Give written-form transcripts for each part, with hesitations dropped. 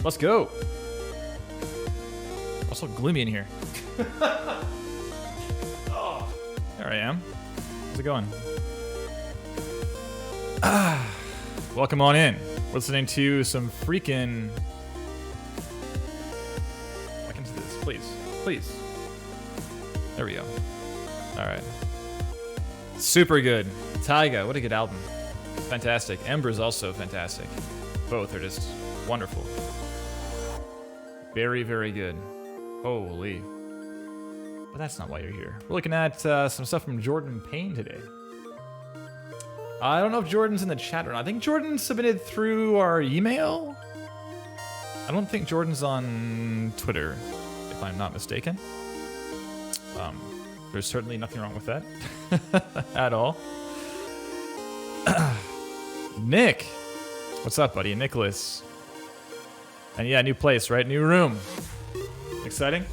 Let's go. Also gloomy in here. Oh, there I am. How's it going? Welcome on in. We're listening to some freaking... Back into this, please. Please. There we go. Alright. Super good. Taiga, what a good album. Fantastic. Ember's also fantastic. Both are just wonderful. Very, very good. Holy. But that's not why you're here. We're looking at some stuff from Jordan Payne today. I don't know if Jordan's in the chat or not. I think Jordan submitted through our email. I don't think Jordan's on Twitter, if I'm not mistaken. There's certainly nothing wrong with that at all. Nick, what's up, buddy? Nicholas. And yeah, new place, right? New room. Exciting?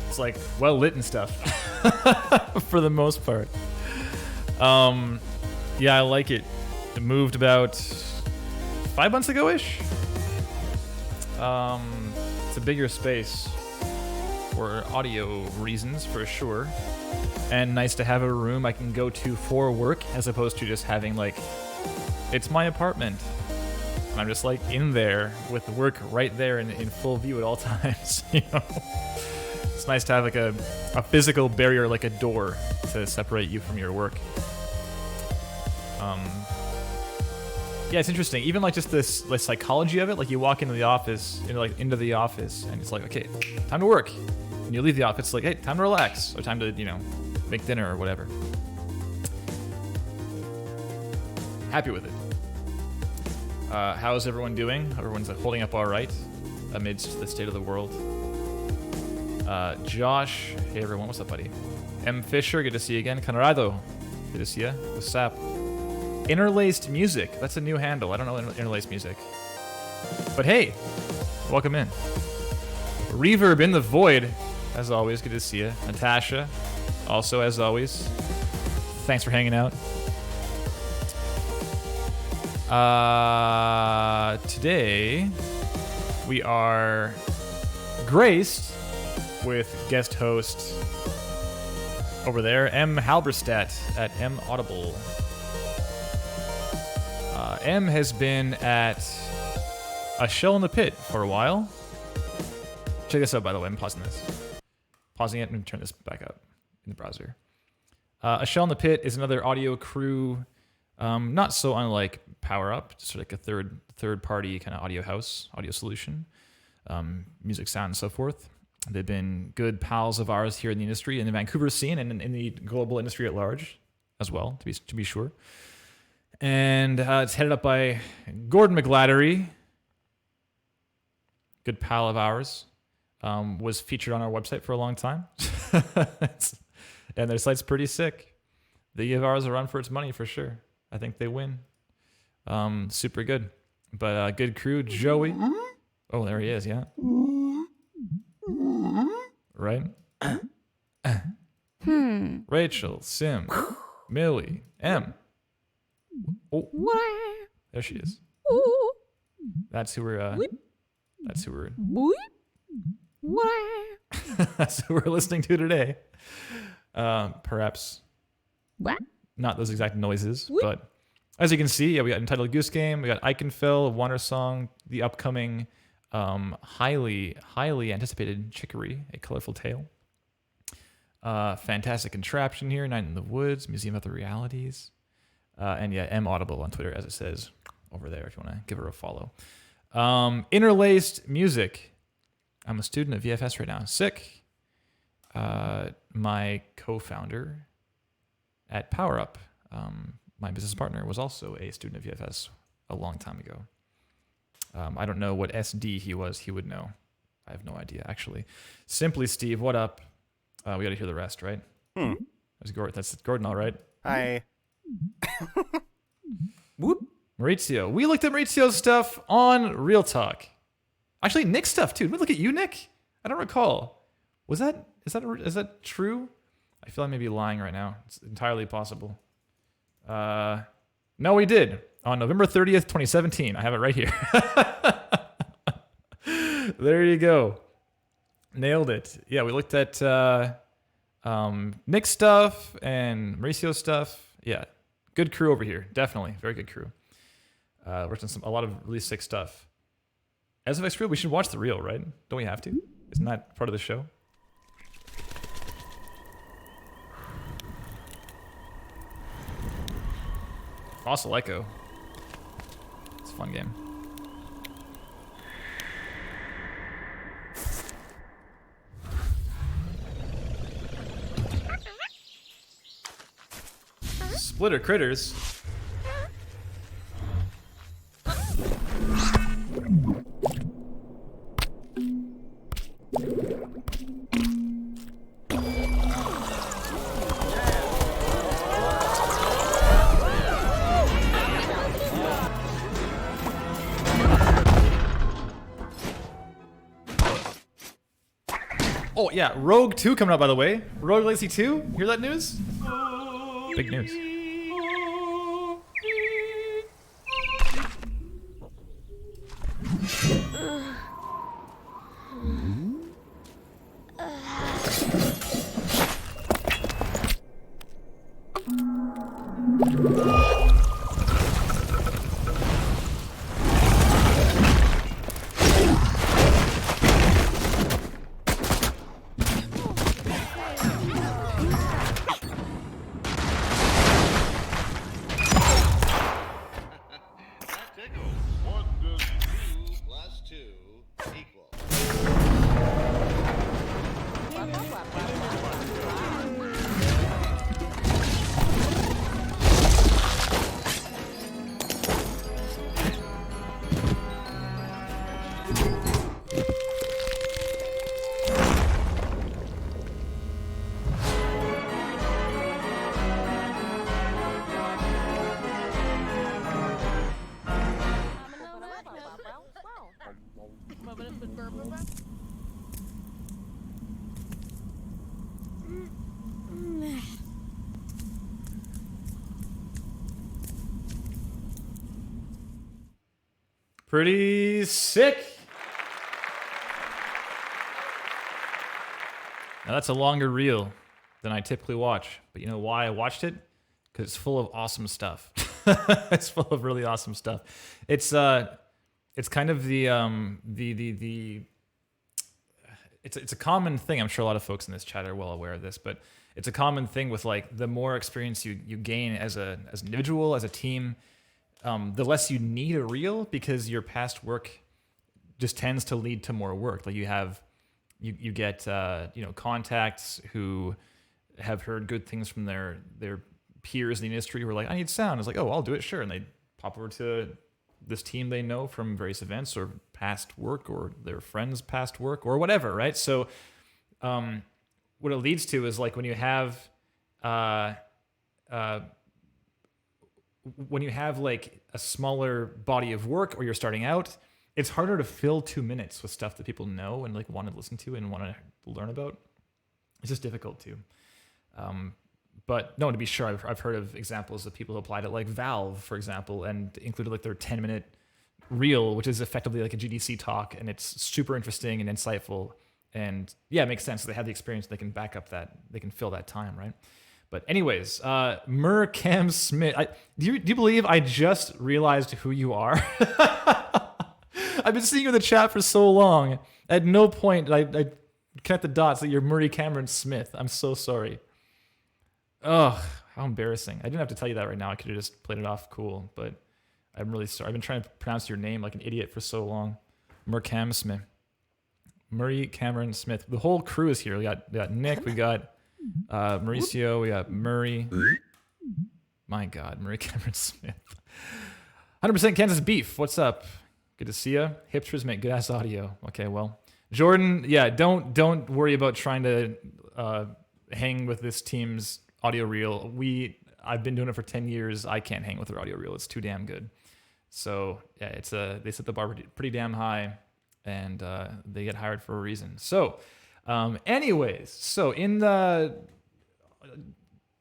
It's like well lit and stuff for the most part. Yeah, I like it. It moved about 5 months ago-ish. It's a bigger space for audio reasons, for sure. And nice to have a room I can go to for work, as opposed to just having, like, it's my apartment. And I'm just, like, in there with work right there in full view at all times, you know? It's nice to have, like, a physical barrier, like a door, to separate you from your work. Yeah, it's interesting. Even, like, just the psychology of it. Like, you walk into the office, into the office, and it's like, okay, time to work. And you leave the office, like, hey, time to relax, or time to, you know, make dinner or whatever. Happy with it. How's everyone doing? Everyone's holding up all right amidst the state of the world. Josh, hey everyone, what's up, buddy? M. Fisher, good to see you again. Conrado, good to see you. What's up? Interlaced Music, that's a new handle. I don't know Interlaced Music. But hey, welcome in. Reverb in the Void, as always, good to see you. Natasha, also as always, thanks for hanging out. Today, we are graced with guest host over there, M. Halberstadt at M. Audible. M has been at A Shell in the Pit for a while. Check this out, by the way. I'm pausing this. Pausing it and turn this back up in the browser. A Shell in the Pit is another audio crew, not so unlike Power Up, just like a third party kind of audio house, audio solution, music, sound, and so forth. They've been good pals of ours here in the industry, in the Vancouver scene, and in the global industry at large as well, to be sure. And it's headed up by Gordon McGladdery, good pal of ours. Was featured on our website for a long time. And their site's pretty sick. They give ours a run for its money for sure. I think they win. Super good. But good crew. Joey. Oh, there he is, yeah. Right? Rachel, Sim, Millie, M. Oh, there she is. That's who we're that's who we're listening to today. Perhaps not those exact noises, but as you can see, yeah, we got Entitled Goose Game, we got Iconfill, Wonder Song, the upcoming highly anticipated Chicory, A Colorful Tale. Fantastic Contraption here, Night in the Woods, Museum of the Realities. And yeah, M Audible on Twitter, as it says over there, if you want to give her a follow. Interlaced Music. I'm a student at VFS right now. Sick. My co-founder at Power Up, my business partner, was also a student at VFS a long time ago. I don't know what SD he was. He would know. I have no idea, actually. Simply Steve, what up? We got to hear the rest, right? That's Gordon, all right? Hi. Whoop. Maurizio. We looked at Maurizio's stuff on Real Talk. Actually, Nick's stuff too. Did we look at you, Nick? I don't recall. Is that true? I feel I may be lying right now. It's entirely possible. No, we did. on November 30th, 2017. I have it right here. There you go. Nailed it. Yeah, we looked at Nick stuff and Mauricio stuff. Yeah, good crew over here. Definitely, very good crew. Worked on a lot of really sick stuff. As of X Reel, we should watch the reel, right? Don't we have to? Isn't that part of the show? Fossil Echo. It's a fun game. Splitter Critters. Oh yeah, Rogue 2 coming up, by the way. Rogue Legacy 2, hear that news? Big news. Pretty sick. Now that's a longer reel than I typically watch, but you know why I watched it? Because it's full of awesome stuff. It's full of really awesome stuff. It's kind of it's a common thing. I'm sure a lot of folks in this chat are well aware of this, but it's a common thing with like the more experience you gain as an individual, as a team, the less you need a reel because your past work just tends to lead to more work. Like you get contacts who have heard good things from their peers in the industry who are like, I need sound. It's like, oh, I'll do it, sure. And they pop over to this team they know from various events or past work or their friends' past work or whatever, right? So what it leads to is like when you have like a smaller body of work or you're starting out, it's harder to fill 2 minutes with stuff that people know and like want to listen to and want to learn about. It's just difficult to. But no, to be sure, I've heard of examples of people who applied it like Valve, for example, and included like their 10-minute reel, which is effectively like a GDC talk, and it's super interesting and insightful. And yeah, it makes sense. They have the experience. They can back up that. They can fill that time, right? But anyways, Cam Smith. Do you believe I just realized who you are? I've been seeing you in the chat for so long. At no point did I connect the dots that you're Murray Cameron Smith. I'm so sorry. Ugh, how embarrassing. I didn't have to tell you that right now. I could have just played it off cool, but I'm really sorry. I've been trying to pronounce your name like an idiot for so long. Cam Smith. Murray Cameron Smith. The whole crew is here. We got Nick, we got Mauricio, we got Murray. My God, Murray Cameron Smith. 100% Kansas Beef. What's up? Good to see you. Hipsters make good ass audio. Okay, well, Jordan, yeah, don't worry about trying to hang with this team's audio reel. I've been doing it for 10 years. I can't hang with their audio reel. It's too damn good. So yeah, they set the bar pretty damn high, and they get hired for a reason. So, anyways, so in the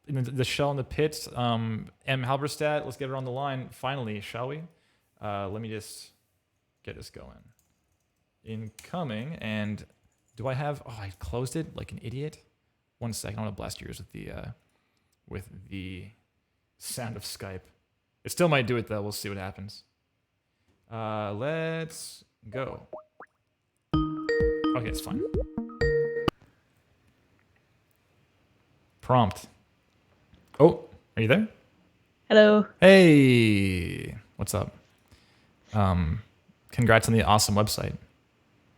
the shell in the pit. M. Halberstadt, let's get her on the line finally, shall we? Let me just get this going. Incoming, and do I have? Oh, I closed it like an idiot. 1 second, I want to blast yours with the sound of Skype. It still might do it though. We'll see what happens. Let's go. Okay, it's fine. Prompt. Oh, are you there? Hello. Hey, what's up? Congrats on the awesome website.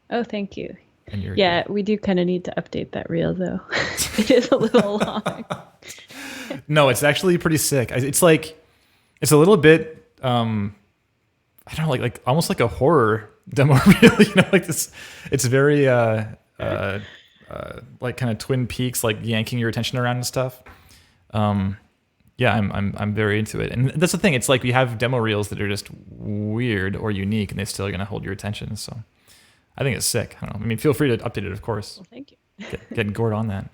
Oh, thank you. And yeah, we do kind of need to update that reel though. It is a little long. No, it's actually pretty sick. It's like, it's a little bit, I don't know, like almost like a horror demo reel, like this. It's very, like kind of Twin Peaks, like yanking your attention around and stuff. Yeah, I'm very into it, and that's the thing. It's like we have demo reels that are just weird or unique, and they're still gonna hold your attention. So, I think it's sick. I don't know. I mean, feel free to update it, of course. Well, thank you. Get Gord on that.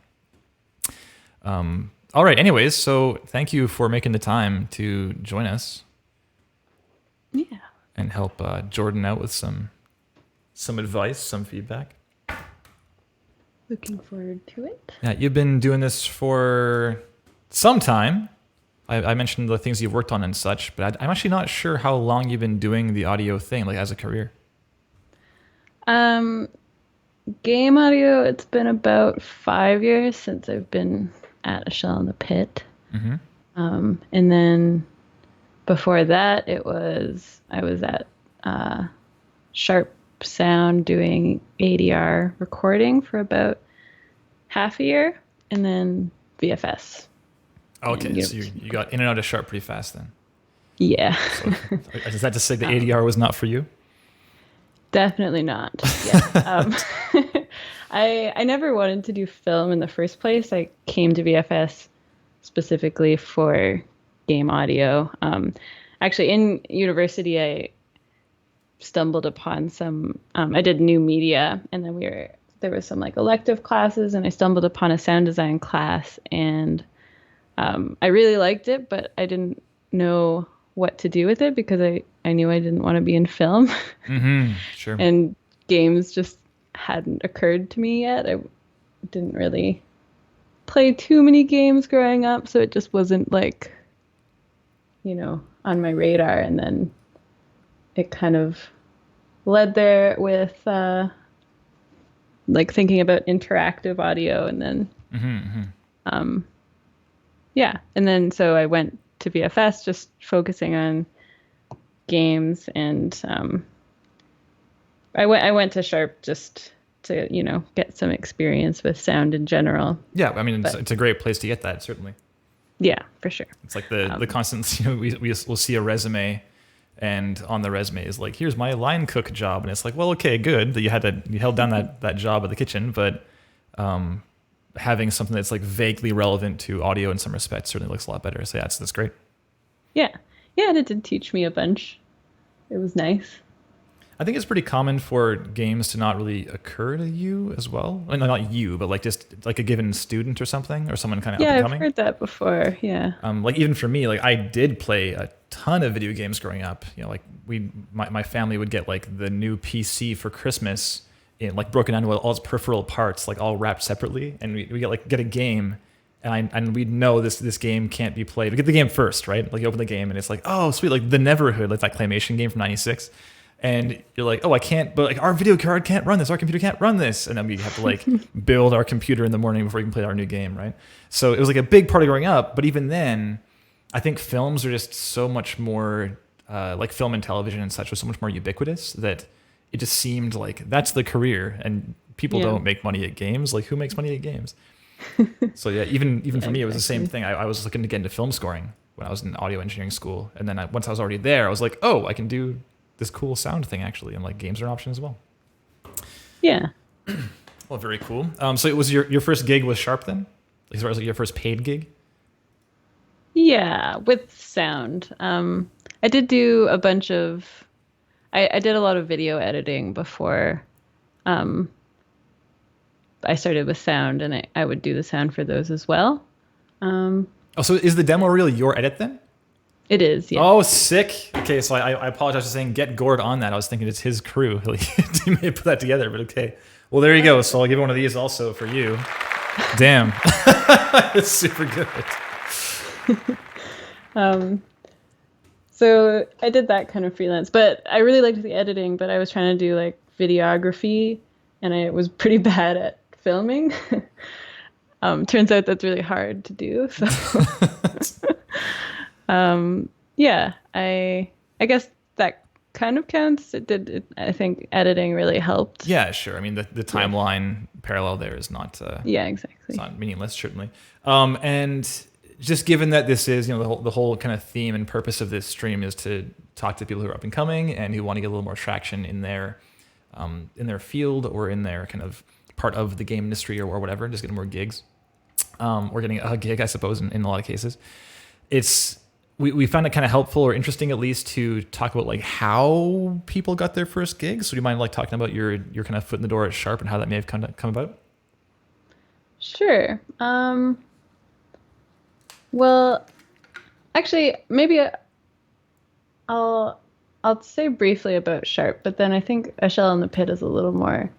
All right. Anyways, so thank you for making the time to join us. Yeah. And help Jordan out with some advice, some feedback. Looking forward to it. Yeah, you've been doing this for some time. I mentioned the things you've worked on and such, but I'm actually not sure how long you've been doing the audio thing, like as a career. Game audio, it's been about 5 years since I've been at A Shell in the Pit. Mm-hmm. And then before that, I was at Sharp Sound doing ADR recording for about half a year, and then VFS. Okay, so you got in and out of Sharp pretty fast then. Yeah. So, is that to say the ADR was not for you? Definitely not. Yeah. I never wanted to do film in the first place. I came to VFS specifically for game audio. Actually, in university, I stumbled upon some. I did new media, and then there was some like elective classes, and I stumbled upon a sound design class, and I really liked it, but I didn't know what to do with it because I knew I didn't want to be in film. Mm-hmm. Sure. And games just hadn't occurred to me yet. I didn't really play too many games growing up, so it just wasn't like, on my radar. And then it kind of led there with like thinking about interactive audio, and then yeah, and then so I went to VFS just focusing on games, and I went to Sharp just to get some experience with sound in general. Yeah, I mean it's a great place to get that, certainly. Yeah, for sure. It's like the constant, we'll see a resume, and on the resume is like, here's my line cook job, and it's like, well, okay, good that you held down that job at the kitchen, but having something that's like vaguely relevant to audio in some respects certainly looks a lot better. So yeah, that's great. Yeah, and it did teach me a bunch. It was nice. I think it's pretty common for games to not really occur to you as well. I mean, not you, but like just like a given student or something, or someone kind of up and coming. Yeah, I've heard that before. Yeah. Like even for me, like I did play a ton of video games growing up. Like my family would get like the new PC for Christmas, like broken down to all its peripheral parts, like all wrapped separately, and we get a game, and we know this game can't be played. We get the game first, right? Like you open the game and it's like, oh sweet, like the Neverhood, like that claymation game from '96. And you're like, oh, I can't, but like our video card can't run this, our computer can't run this. And then we have to like build our computer in the morning before we can play our new game, right? So it was like a big part of growing up. But even then, I think films are just so much more, like film and television and such was so much more ubiquitous that it just seemed like that's the career. And people don't make money at games. Like who makes money at games? So yeah, even for me, it was the same thing. I was looking to get into film scoring when I was in audio engineering school. And then once I was already there, I was like, oh, I can do this cool sound thing actually, and like games are an option as well. Yeah. Well, very cool. So it was your first gig with Sharp then, as far as like your first paid gig? Yeah, with sound. I did do a bunch of. I did a lot of video editing before. I started with sound, and I would do the sound for those as well. Oh, so is the demo reel your edit then? It is, yeah. Oh, sick. Okay, so I apologize for saying get Gord on that. I was thinking it's his crew. He may put that together, but okay. Well, there you go. So I'll give one of these also for you. Damn. It's super good. So I did that kind of freelance, but I really liked the editing, but I was trying to do like videography and I was pretty bad at filming. Turns out that's really hard to do. So yeah, I guess that kind of counts. I think editing really helped. Yeah, sure. I mean, the timeline parallel there is not. Yeah, exactly. It's not meaningless, certainly. And just given that this is, the whole kind of theme and purpose of this stream is to talk to people who are up and coming and who want to get a little more traction in their field or in their kind of part of the game industry or whatever, just getting more gigs, or getting a gig, I suppose, in a lot of cases. We found it kind of helpful or interesting, at least, to talk about like how people got their first gigs. So do you mind like talking about your kind of foot in the door at Sharp and how that may have come about? Sure. Well, actually, maybe I'll say briefly about Sharp, but then I think A Shell in the Pit is a little more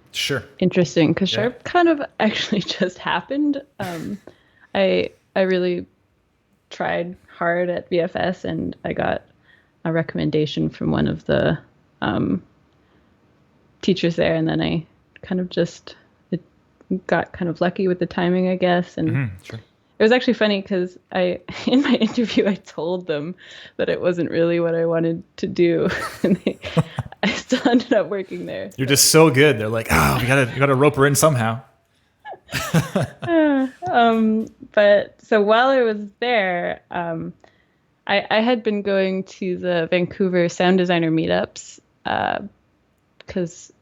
interesting because Sharp kind of actually just happened. I really tried hard at VFS and I got a recommendation from one of the teachers there, and then I kind of got kind of lucky with the timing, I guess, and. Sure. It was actually funny because in my interview, I told them that it wasn't really what I wanted to do. And I still ended up working there. You're just so good. They're like, we gotta rope her in somehow. But so while I was there, I had been going to the Vancouver sound designer meetups because,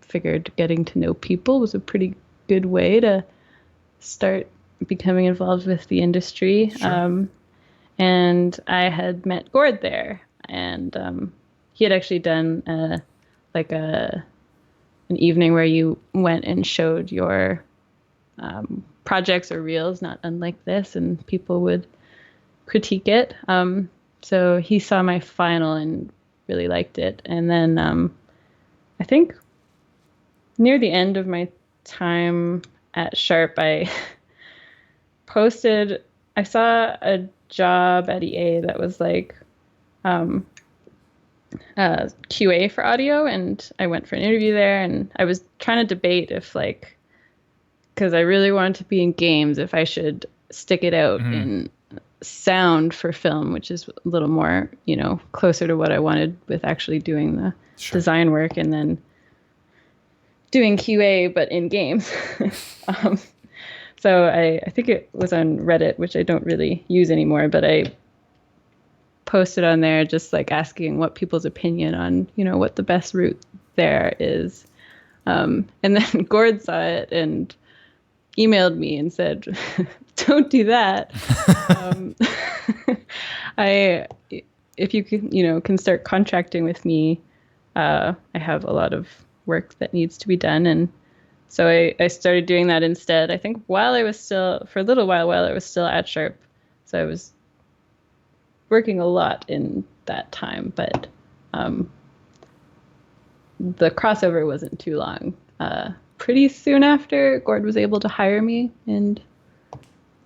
figured getting to know people was a pretty good way to start becoming involved with the industry. Sure. And I had met Gord there, and he had actually done an evening where you went and showed your projects or reels, not unlike this, and people would critique it. So he saw my final and really liked it. And then I think near the end of my time at Sharp, I saw a job at EA that was like QA for audio, and I went for an interview there, and I was trying to debate if because I really wanted to be in games, if I should stick it out in sound for film, which is a little more, closer to what I wanted with actually doing the design work, and then doing QA, but in games. So I think it was on Reddit, which I don't really use anymore, but I posted on there just like asking what people's opinion on, what the best route there is. And then Gord saw it and emailed me and said, don't do that. If you can start contracting with me, I have a lot of work that needs to be done. And so I started doing that instead. I think for a little while I was still at Sharp. So I was working a lot in that time, but the crossover wasn't too long. Pretty soon after, Gord was able to hire me, and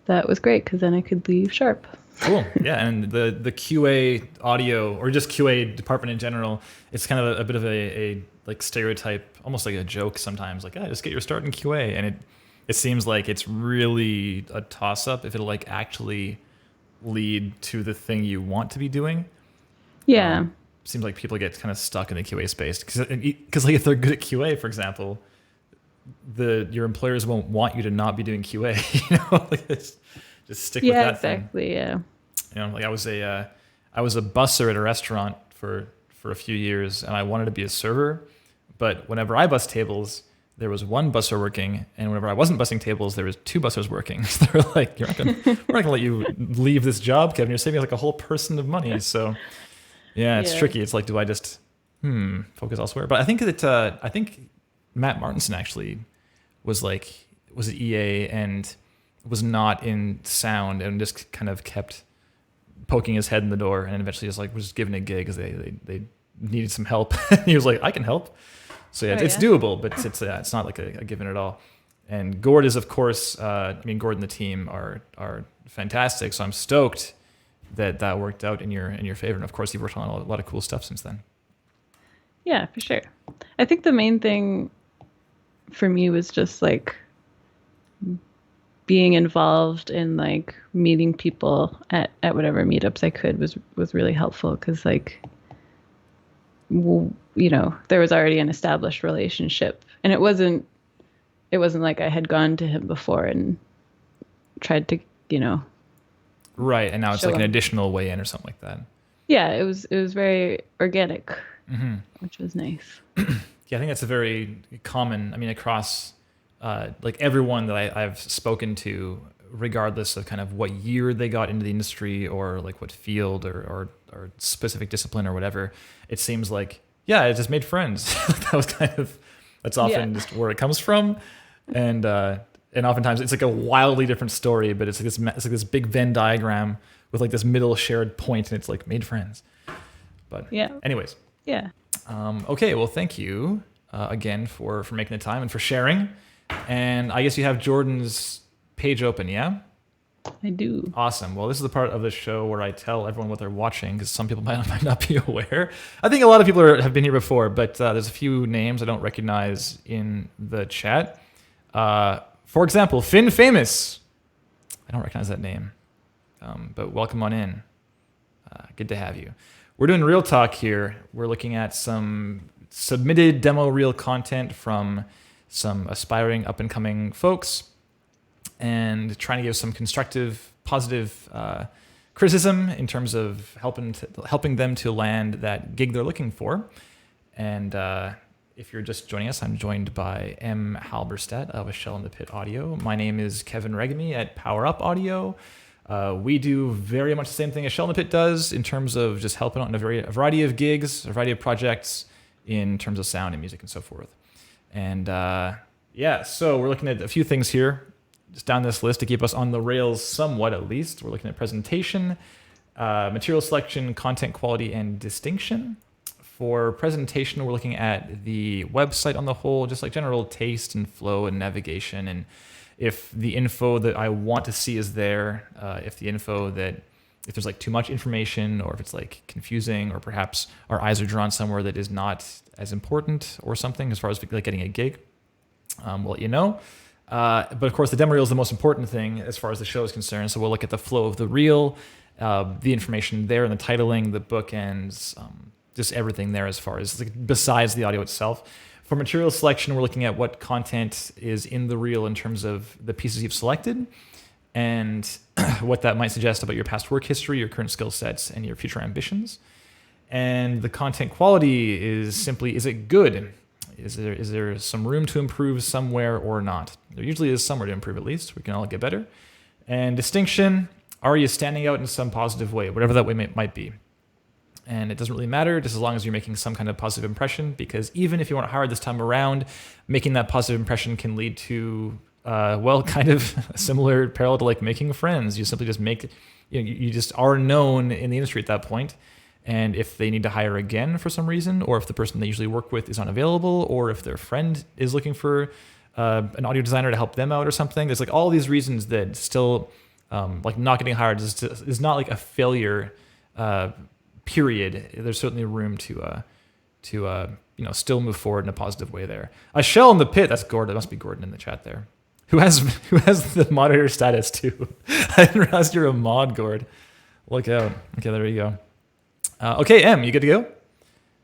that was great because then I could leave Sharp. Cool. Yeah, and the QA audio, or just QA department in general, it's kind of a bit of a like stereotype, almost like a joke sometimes, like, just get your start in QA. And it seems like it's really a toss-up if it'll like actually lead to the thing you want to be doing. Yeah. Seems like people get kind of stuck in the QA space because like if they're good at QA, for example, your employers won't want you to not be doing QA. Like just stick with that exactly, thing. Yeah. Like I was a busser at a restaurant for a few years, and I wanted to be a server, but whenever I bus tables, there was one busser working, and whenever I wasn't bussing tables, there was two bussers working. So they were like, we're not gonna let you leave this job, Kevin. You're saving like a whole person of money. So yeah, it's tricky. It's like, do I just focus elsewhere? But I think that I think Matt Martinson actually was at EA, and was not in sound and just kind of kept poking his head in the door, and eventually just like was just given a gig because they needed some help. He was like, I can help. So yeah, it's doable, but it's not like a given at all. And Gord is, of course, Gord and the team are fantastic. So I'm stoked that worked out in your favor. And of course, you've worked on a lot of cool stuff since then. Yeah, for sure. I think the main thing for me was just like being involved in like meeting people at whatever meetups I could was really helpful because like there was already an established relationship, and it wasn't like I had gone to him before and tried to right, and now it's show like an him. additional way in or something like that. Yeah, it was very organic, which was nice. Yeah, I think that's a very common. I mean, across like everyone that I've spoken to, regardless of kind of what year they got into the industry or like what field or specific discipline or whatever, it seems like it just made friends. That's often just where it comes from, and oftentimes it's like a wildly different story, but it's like this big Venn diagram with like this middle shared point, and it's like made friends. But anyways. Yeah. Okay, well, thank you again for making the time and for sharing. And I guess you have Jordan's page open, yeah? I do. Awesome. Well, this is the part of the show where I tell everyone what they're watching, because some people might not be aware. I think a lot of people have been here before, but there's a few names I don't recognize in the chat. For example, Finn Famous. I don't recognize that name, but welcome on in. Good to have you. We're doing real talk here. We're looking at some submitted demo reel content from some aspiring up-and-coming folks and trying to give some constructive, positive criticism in terms of helping them to land that gig they're looking for. And if you're just joining us, I'm joined by M. Halberstadt of A Shell in the Pit Audio. My name is Kevin Regamy at Power Up Audio. We do very much the same thing as Shell in the Pit does in terms of just helping out in a variety of gigs, a variety of projects in terms of sound and music and so forth. And so we're looking at a few things here just down this list to keep us on the rails somewhat at least. We're looking at presentation, material selection, content quality, and distinction. For presentation, we're looking at the website on the whole, just like general taste and flow and navigation, and if the info that I want to see is there, if there's like too much information, or if it's like confusing, or perhaps our eyes are drawn somewhere that is not as important or something as far as like getting a gig, we'll let you know. But of course, the demo reel is the most important thing as far as the show is concerned. So we'll look at the flow of the reel, the information there, and the titling, the bookends, just everything there as far as like, besides the audio itself. For material selection, we're looking at what content is in the reel in terms of the pieces you've selected and what that might suggest about your past work history, your current skill sets, and your future ambitions. And the content quality is simply, is it good? Is there some room to improve somewhere or not? There usually is somewhere to improve at least. We can all get better. And distinction, are you standing out in some positive way, whatever that way might be? And it doesn't really matter just as long as you're making some kind of positive impression, because even if you weren't hired this time around, making that positive impression can lead to, kind of a similar parallel to like making friends. You simply just you just are known in the industry at that point. And if they need to hire again for some reason, or if the person they usually work with is unavailable, or if their friend is looking for an audio designer to help them out or something, there's like all these reasons that still like not getting hired is not like a failure period. There's certainly room to still move forward in a positive way there. A Shell in the Pit, that's Gordon. It must be Gordon in the chat there. Who has the moderator status too. I didn't realize you're a mod, Gord. Look out. Okay, there you go. Okay, M, you good to go?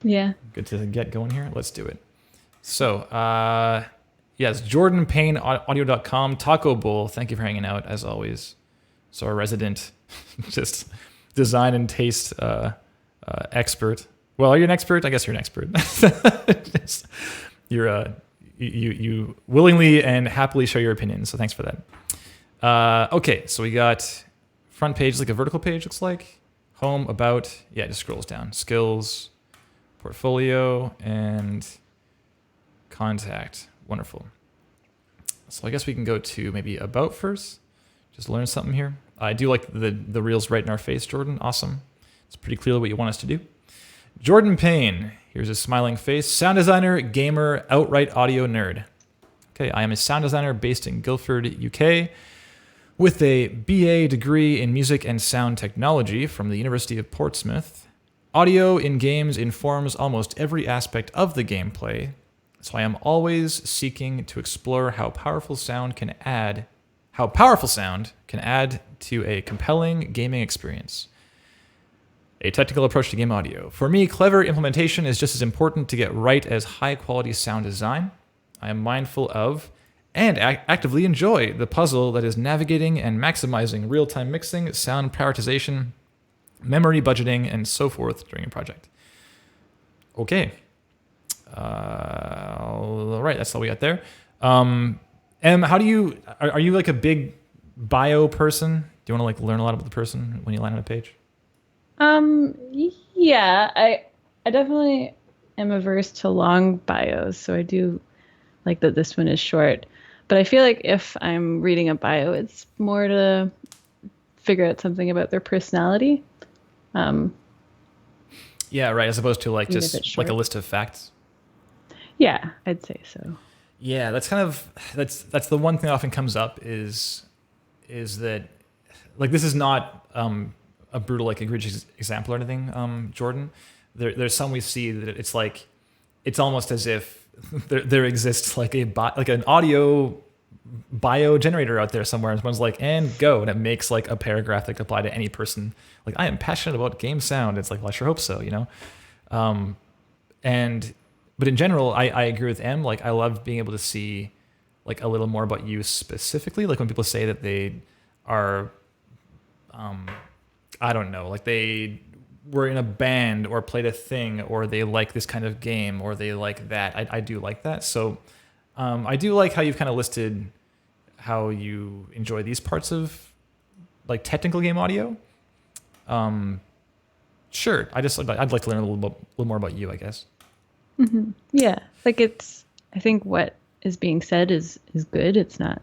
Yeah. Good to get going here. Let's do it. So, yes, Jordan Payne, audio.com, Taco Bowl. Thank you for hanging out, as always. So our resident just design and taste expert. Well, are you an expert? I guess you're an expert. You willingly and happily share your opinions, so thanks for that. Okay, so we got front page, like a vertical page, looks like. Home, about, yeah, it just scrolls down. Skills, portfolio, and contact. Wonderful. So I guess we can go to maybe about first. Just learn something here. I do like the reels right in our face, Jordan. Awesome. It's pretty clear what you want us to do. Jordan Payne. Here's his smiling face. Sound designer, gamer, outright audio nerd. Okay, I am a sound designer based in Guildford, UK, with a BA degree in music and sound technology from the University of Portsmouth. Audio in games informs almost every aspect of the gameplay, so I am always seeking to explore how powerful sound can add to a compelling gaming experience. A technical approach to game audio. For me, clever implementation is just as important to get right as high-quality sound design. I am mindful of and actively enjoy the puzzle that is navigating and maximizing real-time mixing, sound prioritization, memory budgeting, and so forth during a project. Okay. All right, that's all we got there. Em, how do you... Are you like a big bio person? Do you want to like learn a lot about the person when you land on a page? Yeah, I definitely am averse to long bios, so I do like that this one is short. But I feel like if I'm reading a bio, it's more to figure out something about their personality. Yeah, right. As opposed to like Even if just it's like a short. list of facts. Yeah, I'd say so. Yeah, that's kind of that's the one thing that often comes up is that like this is not a brutal like egregious example or anything, Jordan. There's some we see that it's like it's almost as if there exists like like an audio bio generator out there somewhere, and someone's like, and go, and it makes like a paragraph that could apply to any person. Like, I am passionate about game sound. It's like, well, I sure hope so, you know. But in general, I agree with M. Like, I love being able to see like a little more about you specifically. Like when people say that they are, I don't know, like they were in a band or played a thing, or they like this kind of game, or they like that. I do like that. So I do like how you've kind of listed how you enjoy these parts of like technical game audio. Sure. I'd like to learn a little more about you, I guess. Hmm. Yeah, like I think what is being said is good. It's not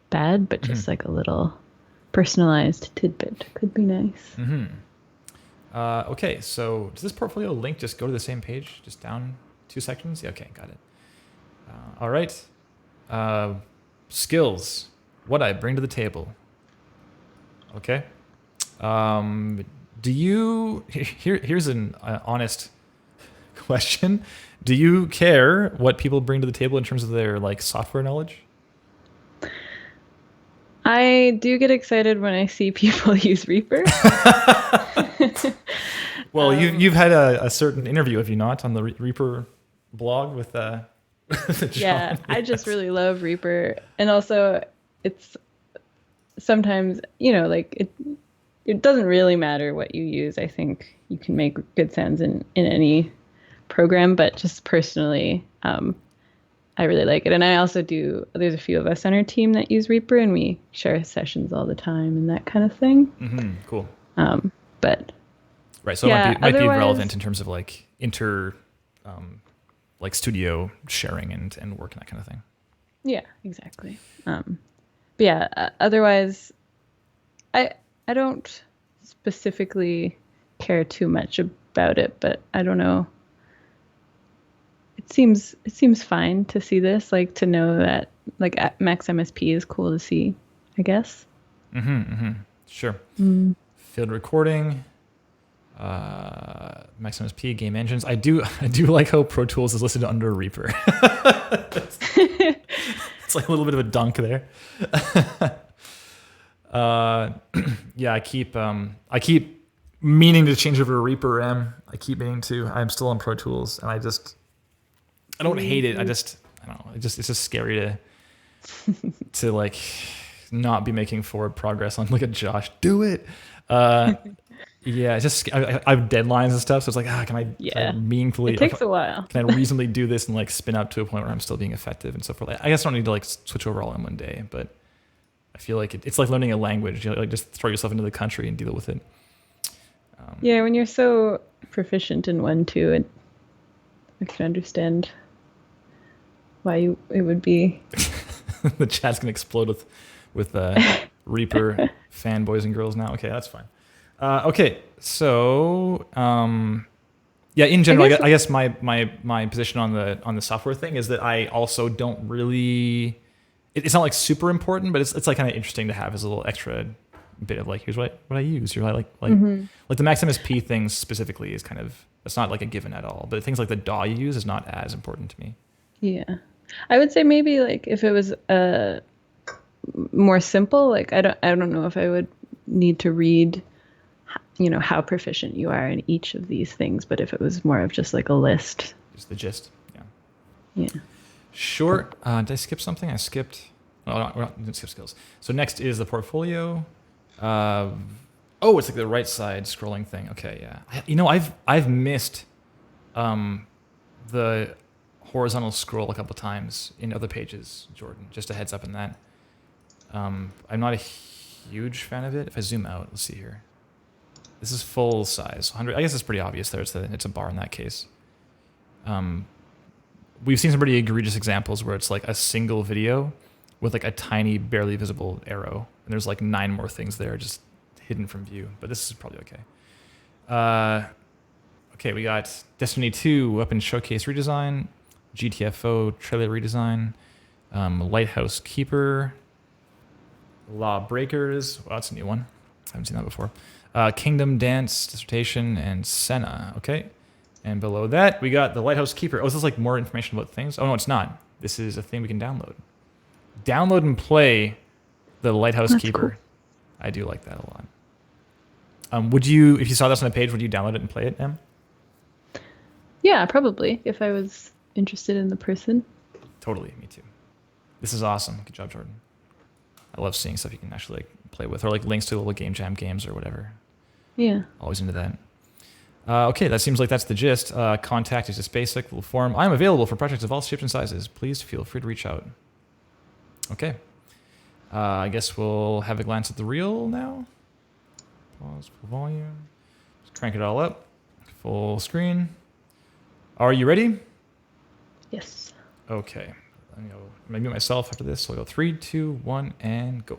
bad, but just like a little personalized tidbit could be nice. Okay, so does this portfolio link just go to the same page, just down 2 sections? Yeah, okay, got it. All right. Skills. What I bring to the table. Okay. Do you... Here's an honest question. Do you care what people bring to the table in terms of their like software knowledge? I do get excited when I see people use Reaper. Well, you've had a certain interview, have you not, on the Reaper blog with John? Yeah, I just really love Reaper. And also it's sometimes, like it doesn't really matter what you use. I think you can make good sounds in any program, but just personally, I really like it. And I also there's a few of us on our team that use Reaper, and we share sessions all the time and that kind of thing. Cool. But right, so yeah, it might be relevant in terms of like like studio sharing and work and that kind of thing. Yeah, exactly. But yeah, otherwise, I don't specifically care too much about it, but I don't know. It seems fine to see this, like to know that like Max MSP is cool to see, I guess. Sure. Field recording, Max MSP, game engines. I do like how Pro Tools is listed under Reaper. It's like a little bit of a dunk there. Yeah, I keep meaning to change over to Reaper M. I keep meaning to. I'm still on Pro Tools, and I don't hate it. I don't know. It's just scary to like not be making forward progress on. Look at Josh, do it. Yeah, it's just I have deadlines and stuff, so it's like, can I meaningfully? It takes a while. Can I reasonably do this and like spin up to a point where I'm still being effective and so forth? I guess I don't need to like switch over all in one day, but I feel like it's like learning a language. You know, like just throw yourself into the country and deal with it. Yeah, when you're so proficient in one too, I can understand why it would be. The chat's gonna explode with Reaper fanboys and girls now. Okay, that's fine. Okay, so yeah, in general, I guess my position on the software thing is that I also don't really. It's not like super important, but it's like kind of interesting to have as a little extra bit of like, here's what I use. Or like the Maximus P thing specifically is kind of, it's not like a given at all. But things like the DAW you use is not as important to me. Yeah, I would say maybe like if it was more simple, like I don't know if I would need to read, how proficient you are in each of these things. But if it was more of just like a list, just the gist. Yeah. Yeah. Sure. Did I skip something? I skipped. Oh, no, we didn't skip skills. So next is the portfolio. It's like the right side scrolling thing. Okay, yeah. I've missed the horizontal scroll a couple times in other pages, Jordan. Just a heads up in that. I'm not a huge fan of it. If I zoom out, let's see here. This is full size. 100. I guess it's pretty obvious there. It's a bar in that case. We've seen some pretty egregious examples where it's like a single video with like a tiny, barely visible arrow, and there's like 9 more things there just hidden from view. But this is probably okay. Okay, we got Destiny 2 weapon showcase redesign, GTFO trailer redesign, Lighthouse Keeper, Lawbreakers. Well, that's a new one. I haven't seen that before. Kingdom Dance, Dissertation, and Senna. Okay. And below that, we got the Lighthouse Keeper. Oh, is this like more information about things? Oh, no, it's not. This is a thing we can download. Download and play the Lighthouse Keeper. Cool. I do like that a lot. Would you, if you saw this on a page, would you download it and play it, Em? Yeah, probably, if I was interested in the person. Totally, me too. This is awesome. Good job, Jordan. I love seeing stuff you can actually like play with, or like links to little game jam games or whatever. Yeah. Always into that. Okay, that seems like that's the gist. Contact is just basic little form. I'm available for projects of all shapes and sizes. Please feel free to reach out. Okay. I guess we'll have a glance at the reel now. Pause, full volume. Just crank it all up. Full screen. Are you ready? Yes. Okay. I'm going to mute myself after this. So I'll go 3, 2, 1, and go.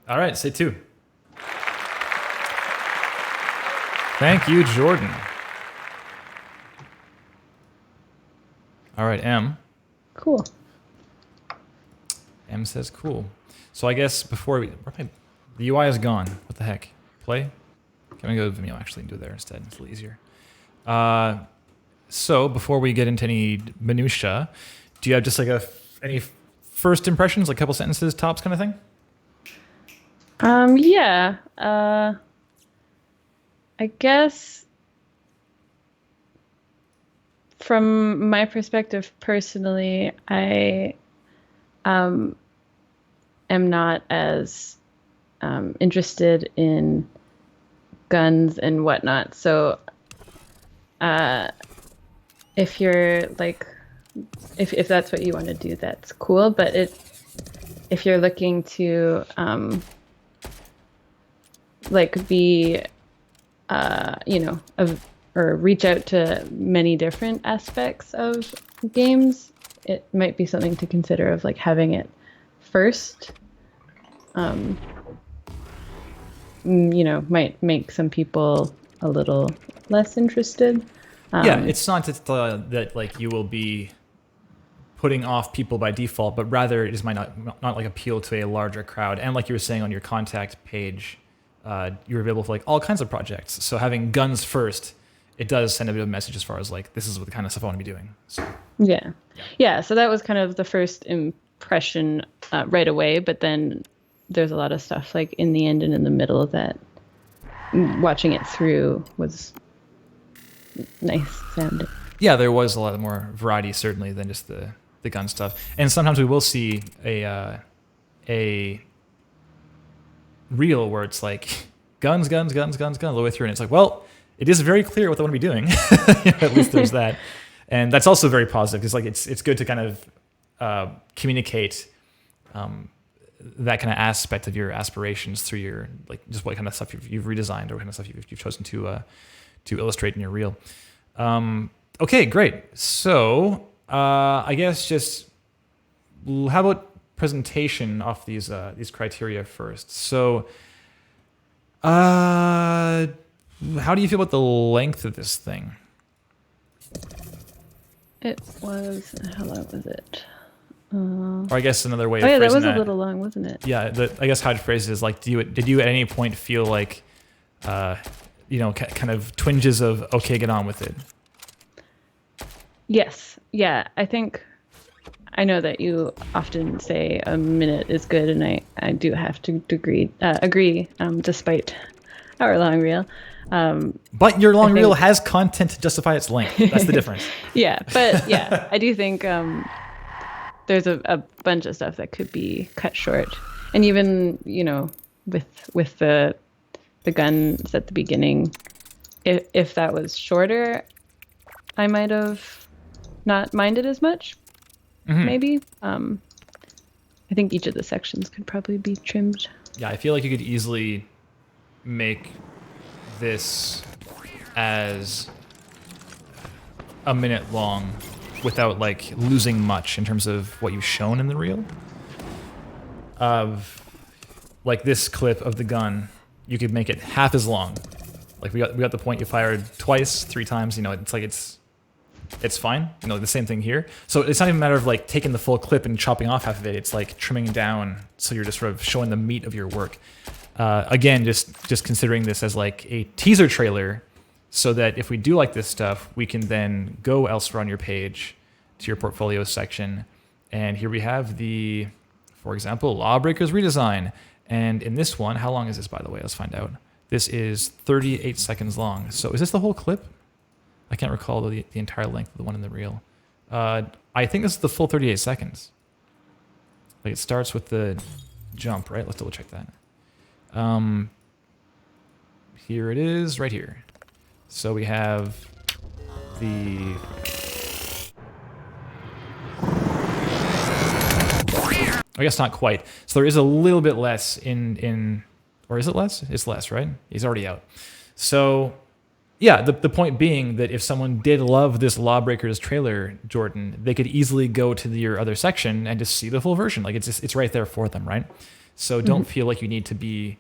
All right, say 2. Thank you, Jordan. All right, M. Cool. M says cool. So I guess before the UI is gone. What the heck? Play? Can we go to Vimeo actually and do it there instead? It's a little easier. So before we get into any minutia, do you have just like any first impressions, like a couple sentences tops kind of thing? Yeah. I guess from my perspective personally, I am not as interested in guns and whatnot. So if you're like, if that's what you want to do, that's cool. But if you're looking to like be or reach out to many different aspects of games, it might be something to consider of like having it first. Might make some people a little less interested. Yeah, it's not that like you will be putting off people by default, but rather it just might not like appeal to a larger crowd. And like you were saying on your contact page, you're available for like all kinds of projects. So having guns first, it does send a bit of a message as far as like this is what the kind of stuff I want to be doing. So. Yeah. So that was kind of the first impression right away. But then there's a lot of stuff like in the end and in the middle that watching it through was nice sounding. Yeah, there was a lot more variety certainly than just the gun stuff. And sometimes we will see a reel where it's like guns all the way through, and it's like, well, it is very clear what they want to be doing. At least there's that, and that's also very positive because like it's good to kind of communicate that kind of aspect of your aspirations through your like just what kind of stuff you've redesigned or what kind of stuff you've chosen to illustrate in your reel. Okay, great. So I guess just how about presentation off these criteria first. So how do you feel about the length of this thing? It was, how long was it? Or I guess another way of that phrasing was a little long, wasn't it? Yeah, I guess how I'd phrase it is like, did you at any point feel like, kind of twinges of, okay, get on with it? Yes. Yeah. I know that you often say a minute is good, and I do have to agree, despite our long reel. But your long reel has content to justify its length. That's the difference. Yeah, but yeah, I do think there's a bunch of stuff that could be cut short, and even with the guns at the beginning, if that was shorter, I might have not minded as much. Mm-hmm. Maybe. I think each of the sections could probably be trimmed. Yeah, I feel like you could easily make this as a minute long without like losing much in terms of what you've shown in the reel. Of like this clip of the gun, you could make it half as long. Like we got the point you fired twice, 3 times. It's like it's fine. The same thing here. So it's not even a matter of like taking the full clip and chopping off half of it. It's like trimming down so you're just sort of showing the meat of your work. Again, just considering this as like a teaser trailer so that if we do like this stuff, we can then go elsewhere on your page to your portfolio section. And here we have for example, Lawbreakers redesign. And in this one, how long is this, by the way? Let's find out. This is 38 seconds long. So is this the whole clip? I can't recall the entire length of the one in the reel. I think this is the full 38 seconds. Like it starts with the jump, right? Let's double check that. Here it is, right here. So we have I guess not quite. So there is a little bit less or is it less? It's less, right? He's already out. So yeah, the point being that if someone did love this Lawbreakers trailer, Jordan, they could easily go to your other section and just see the full version. Like it's right there for them, right? So don't feel like you need to be.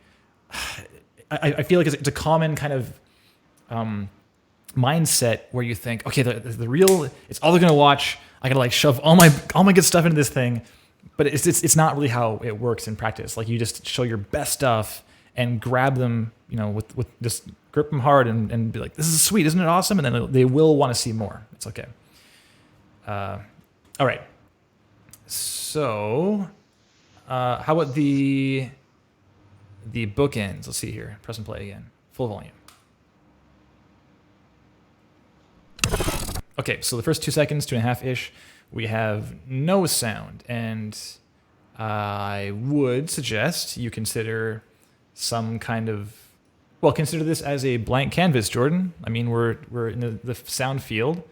I feel like it's a common kind of mindset where you think, okay, the reel, it's all they're gonna watch. I gotta like shove all my good stuff into this thing, but it's not really how it works in practice. Like you just show your best stuff and grab them, with just grip them hard and be like, this is sweet, isn't it awesome? And then they will want to see more. It's okay. All right. So, how about the bookends? Let's see here. Press and play again. Full volume. Okay, so the first 2 seconds, 2.5-ish, we have no sound. And I would suggest you consider some kind of, well, consider this as a blank canvas, Jordan. I mean, we're in the sound field,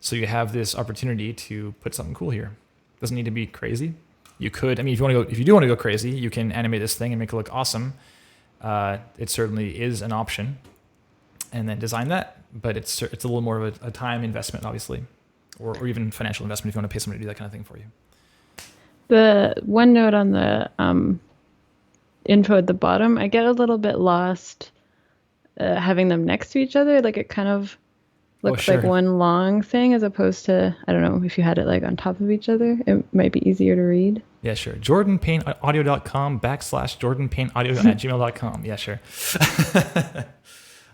so you have this opportunity to put something cool here. Doesn't need to be crazy. You could, I mean, if you do want to go crazy, you can animate this thing and make it look awesome. It certainly is an option, and then design that. But it's a little more of a time investment, obviously, or even financial investment if you want to pay somebody to do that kind of thing for you. The one note on the info at the bottom, I get a little bit lost having them next to each other. Like it kind of looks like one long thing as opposed to, I don't know, if you had it like on top of each other, it might be easier to read. Yeah, sure. JordanPayneAudio.com /JordanPayneAudio@gmail.com. Yeah, sure.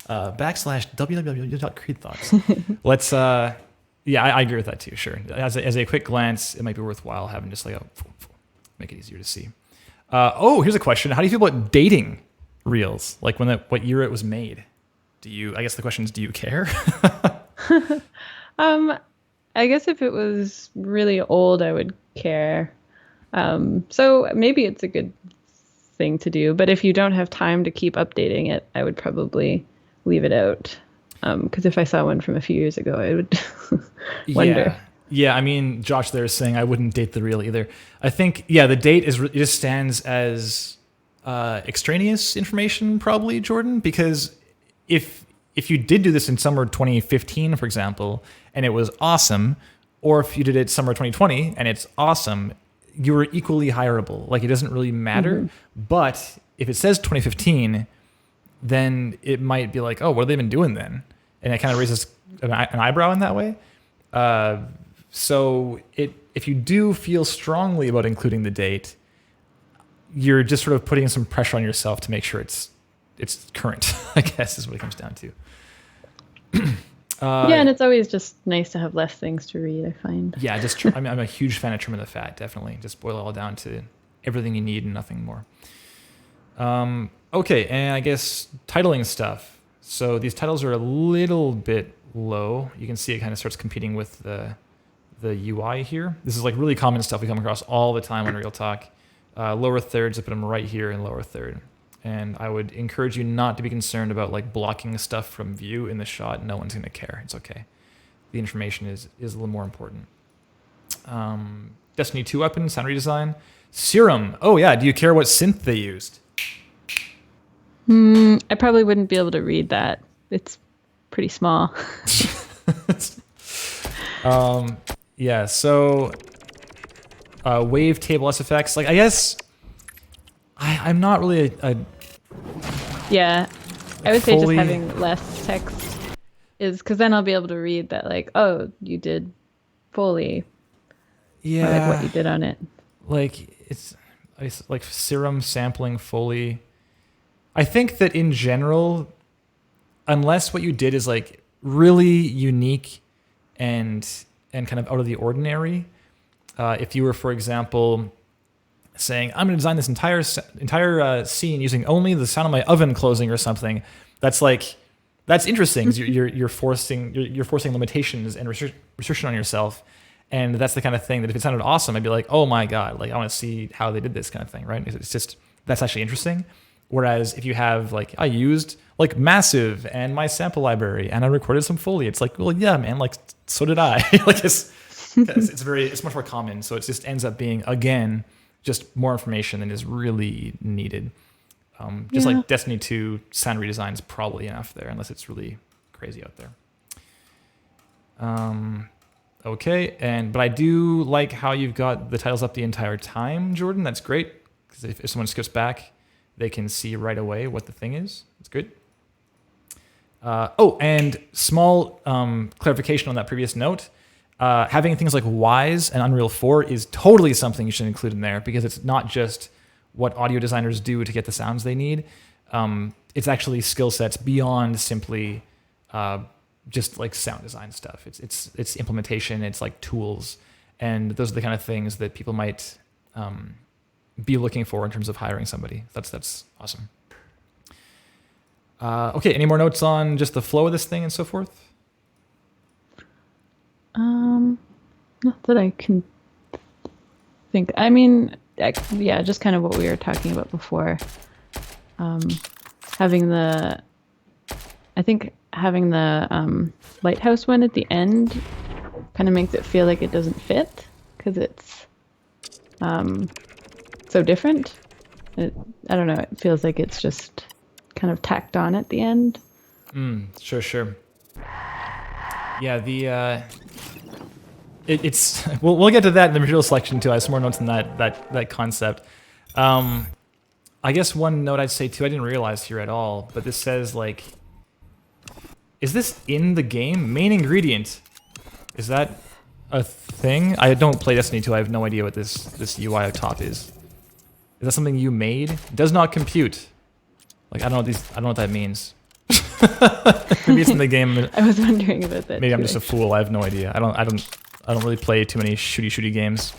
/www.creedthoughts. Let's, yeah, I agree with that too, sure. As a quick glance, it might be worthwhile having just like make it easier to see. Here's a question. How do you feel about dating reels? Like what year it was made? I guess the question is, do you care? I guess if it was really old, I would care. So maybe it's a good thing to do, but if you don't have time to keep updating it, I would probably leave it out. Because if I saw one from a few years ago, I would wonder. Yeah, I mean, Josh there is saying I wouldn't date the reel either. I think, the date it just stands as extraneous information, probably, Jordan, because if you did do this in summer 2015, for example, and it was awesome, or if you did it summer 2020 and it's awesome, you were equally hireable. Like, it doesn't really matter. Mm-hmm. But if it says 2015, then it might be like, oh, what have they been doing then? And it kind of raises an eyebrow in that way. So if you do feel strongly about including the date, you're just sort of putting some pressure on yourself to make sure it's current, I guess, is what it comes down to. And it's always just nice to have less things to read, I find. Yeah, I'm a huge fan of trimming the fat, definitely. Just boil it all down to everything you need and nothing more. Okay, and I guess titling stuff. So these titles are a little bit low. You can see it kind of starts competing with the UI here. This is like really common stuff we come across all the time on Real Talk. Lower thirds, I put them right here in lower third. And I would encourage you not to be concerned about like blocking stuff from view in the shot. No one's going to care. It's okay. The information is a little more important. Destiny 2 weapon, sound redesign. Serum. Oh yeah, do you care what synth they used? I probably wouldn't be able to read that. It's pretty small. Yeah, so wavetable SFX. Like, I guess I'm not really Yeah, I would say just having less text is because then I'll be able to read that, like, oh, you did Foley. Yeah. Or like what you did on it. Like, it's like Serum sampling Foley. I think that in general, unless what you did is like really unique and kind of out of the ordinary, if you were, for example, saying, I'm going to design this entire scene using only the sound of my oven closing or something, that's interesting. 'Cause you're forcing limitations and restriction on yourself, and that's the kind of thing that if it sounded awesome, I'd be like, oh my god, like I want to see how they did this kind of thing, right? It's just that's actually interesting. Whereas if you have like I used like Massive and my sample library and I recorded some Foley, it's like, well, yeah, man, like so did I. Like it's much more common, so it just ends up being again just more information than is really needed. Like Destiny 2 sound redesign is probably enough there, unless it's really crazy out there. Okay, but I do like how you've got the titles up the entire time, Jordan. That's great, because if someone skips back, they can see right away what the thing is. It's good. And small clarification on that previous note. Having things like Wise and Unreal 4 is totally something you should include in there, because it's not just what audio designers do to get the sounds they need. It's actually skill sets beyond simply just like sound design stuff. It's implementation. It's like tools, and those are the kind of things that people might be looking for in terms of hiring somebody. That's awesome. Okay, any more notes on just the flow of this thing and so forth? Not that I can think. I mean, yeah, just kind of what we were talking about before. Having the, I think having the lighthouse one at the end kind of makes it feel like it doesn't fit because it's so different. I don't know. It feels like it's just kind of tacked on at the end. Sure. Yeah, it's we'll get to that in the material selection too. I have some more notes on that concept. I guess one note I'd say too, I didn't realize here at all, but this says like, is this in the game? Main ingredient. Is that a thing? I don't play Destiny 2. I have no idea what this UI up top is. Is that something you made? Does not compute. Like I don't know what that means. Maybe it's in the game. I was wondering about that. Maybe I'm too, just a fool. I have no idea. I don't really play too many shooty games.